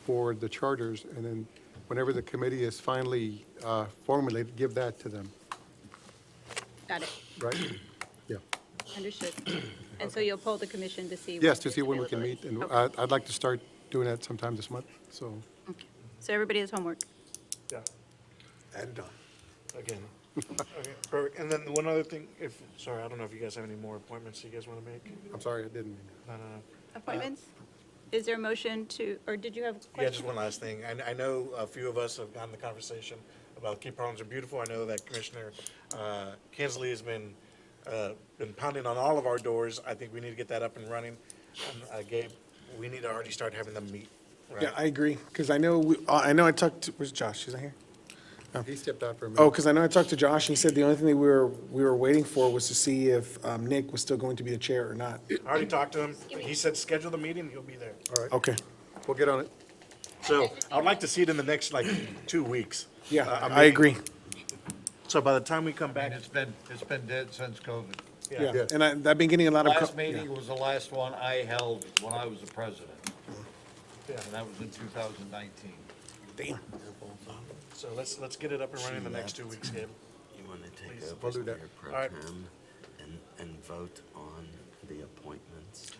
[SPEAKER 7] for the charters, and then whenever the committee is finally formulated, give that to them,
[SPEAKER 1] Got it.
[SPEAKER 7] right? Yeah.
[SPEAKER 1] Understood. And so you'll poll the commission to see?
[SPEAKER 7] Yes,
[SPEAKER 1] what
[SPEAKER 7] to see when we can meet, and I'd like to start doing that sometime this month, so.
[SPEAKER 1] So everybody has homework.
[SPEAKER 9] Yeah. And done. Again. Okay, perfect. And then one other thing, sorry, I don't know if you guys have any more appointments you guys want to make?
[SPEAKER 7] I'm sorry, I didn't.
[SPEAKER 9] No.
[SPEAKER 1] Appointments? Is there a motion to, or did you have a question?
[SPEAKER 9] Yeah, just one last thing. I know a few of us have gotten the conversation about Cape Harlings are beautiful. I know that Commissioner Kinsley has been pounding on all of our doors. I think we need to get that up and running. And Gabe, we need to already start having them meet. Right?
[SPEAKER 12] Yeah, I agree, because I know I talked to, where's Josh? Is that here?
[SPEAKER 7] He stepped out for a minute.
[SPEAKER 12] Oh, because I know I talked to Josh, and he said the only thing that we were waiting for was to see if Nick was still going to be the chair or not.
[SPEAKER 9] I already talked to him. He said schedule the meeting, he'll be there.
[SPEAKER 7] All right,
[SPEAKER 12] Okay.
[SPEAKER 7] we'll get on it.
[SPEAKER 9] So I'd like to see it in the next, 2 weeks.
[SPEAKER 12] Yeah,
[SPEAKER 9] I'm
[SPEAKER 12] I agree.
[SPEAKER 9] So by the time we come back,
[SPEAKER 5] It's been dead since COVID.
[SPEAKER 12] Yeah,
[SPEAKER 7] Yes.
[SPEAKER 12] and I've been getting a lot of.
[SPEAKER 5] Last meeting was the last one I held when I was the president.
[SPEAKER 9] Yeah.
[SPEAKER 5] And that was in 2019.
[SPEAKER 12] Damn.
[SPEAKER 9] so let's get it up and running in the next 2 weeks, Gabe.
[SPEAKER 2] You want to take
[SPEAKER 9] Please.
[SPEAKER 2] over
[SPEAKER 7] We'll do
[SPEAKER 2] as
[SPEAKER 7] that.
[SPEAKER 2] Mayor Pro
[SPEAKER 9] All right.
[SPEAKER 2] Tem and vote on the appointments?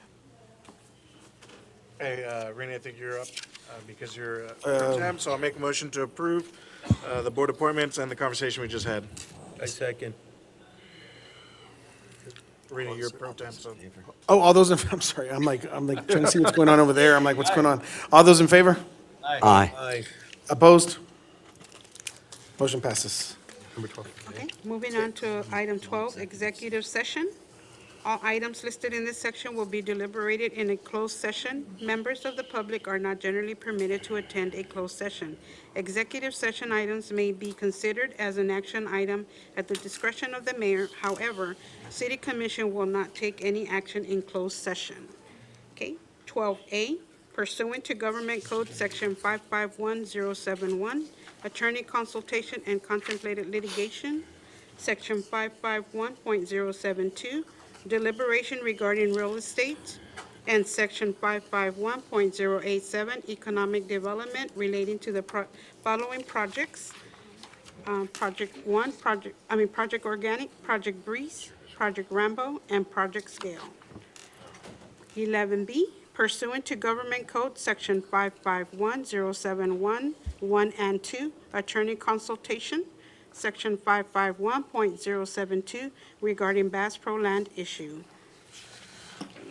[SPEAKER 9] Hey, Renee, I think you're up because you're pro tem, so I'll make a motion to approve the board appointments and the conversation we just had.
[SPEAKER 13] I second.
[SPEAKER 9] Renee, you're pro tem, so.
[SPEAKER 12] Oh, all those I'm sorry, I'm like trying to see what's going on over there. I'm like, what's going on? All those in favor?
[SPEAKER 2] Aye.
[SPEAKER 13] Aye.
[SPEAKER 12] Opposed? Motion passes.
[SPEAKER 7] Number 12.
[SPEAKER 6] Okay, moving on to item 12, executive session. All items listed in this section will be deliberated in a closed session. Members of the public are not generally permitted to attend a closed session. Executive session items may be considered as an action item at the discretion of the mayor. However, city commission will not take any action in closed session. Okay, 12A, pursuant to Government Code Section 551071, attorney consultation and contemplated litigation. Section 551.072, deliberation regarding real estate, and Section 551.087, economic development relating to the following projects. Project Organic, Project Breeze, Project Rambo, and Project Scale. 11B, pursuant to Government Code Section 551071, 1 and 2, attorney consultation. Section 551.072 regarding Bass Pro land issue.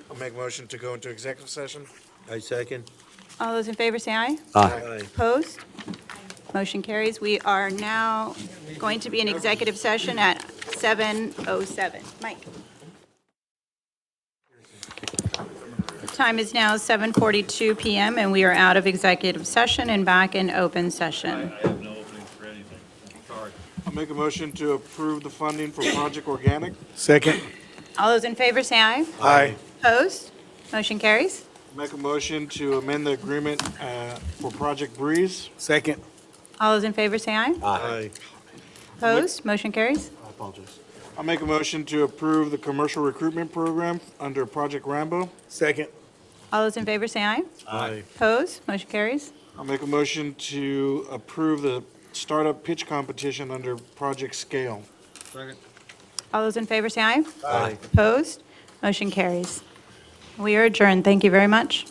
[SPEAKER 9] I'll make a motion to go into executive session.
[SPEAKER 13] I second.
[SPEAKER 1] All those in favor say aye.
[SPEAKER 13] Aye.
[SPEAKER 1] Opposed? Motion carries. We are now going to be in executive session at 7:07. Mike. The time is now 7:42 PM, and we are out of executive session and back in open session.
[SPEAKER 5] have no opening for anything. Sorry.
[SPEAKER 9] I'll make a motion to approve the funding for Project Organic.
[SPEAKER 12] Second.
[SPEAKER 1] All those in favor say aye.
[SPEAKER 12] Aye.
[SPEAKER 1] Opposed? Motion carries.
[SPEAKER 9] Make a motion to amend the agreement for Project Breeze.
[SPEAKER 12] Second.
[SPEAKER 1] All those in favor say aye.
[SPEAKER 13] Aye.
[SPEAKER 1] Opposed? Motion carries.
[SPEAKER 9] I apologize. I'll make a motion to approve the commercial recruitment program under Project Rambo.
[SPEAKER 12] Second.
[SPEAKER 1] All those in favor say aye.
[SPEAKER 9] Aye.
[SPEAKER 1] Opposed? Motion carries.
[SPEAKER 9] I'll make a motion to approve the startup pitch competition under Project Scale.
[SPEAKER 5] Second.
[SPEAKER 1] All those in favor say aye.
[SPEAKER 9] Aye.
[SPEAKER 1] Opposed? Motion carries. We are adjourned. Thank you very much.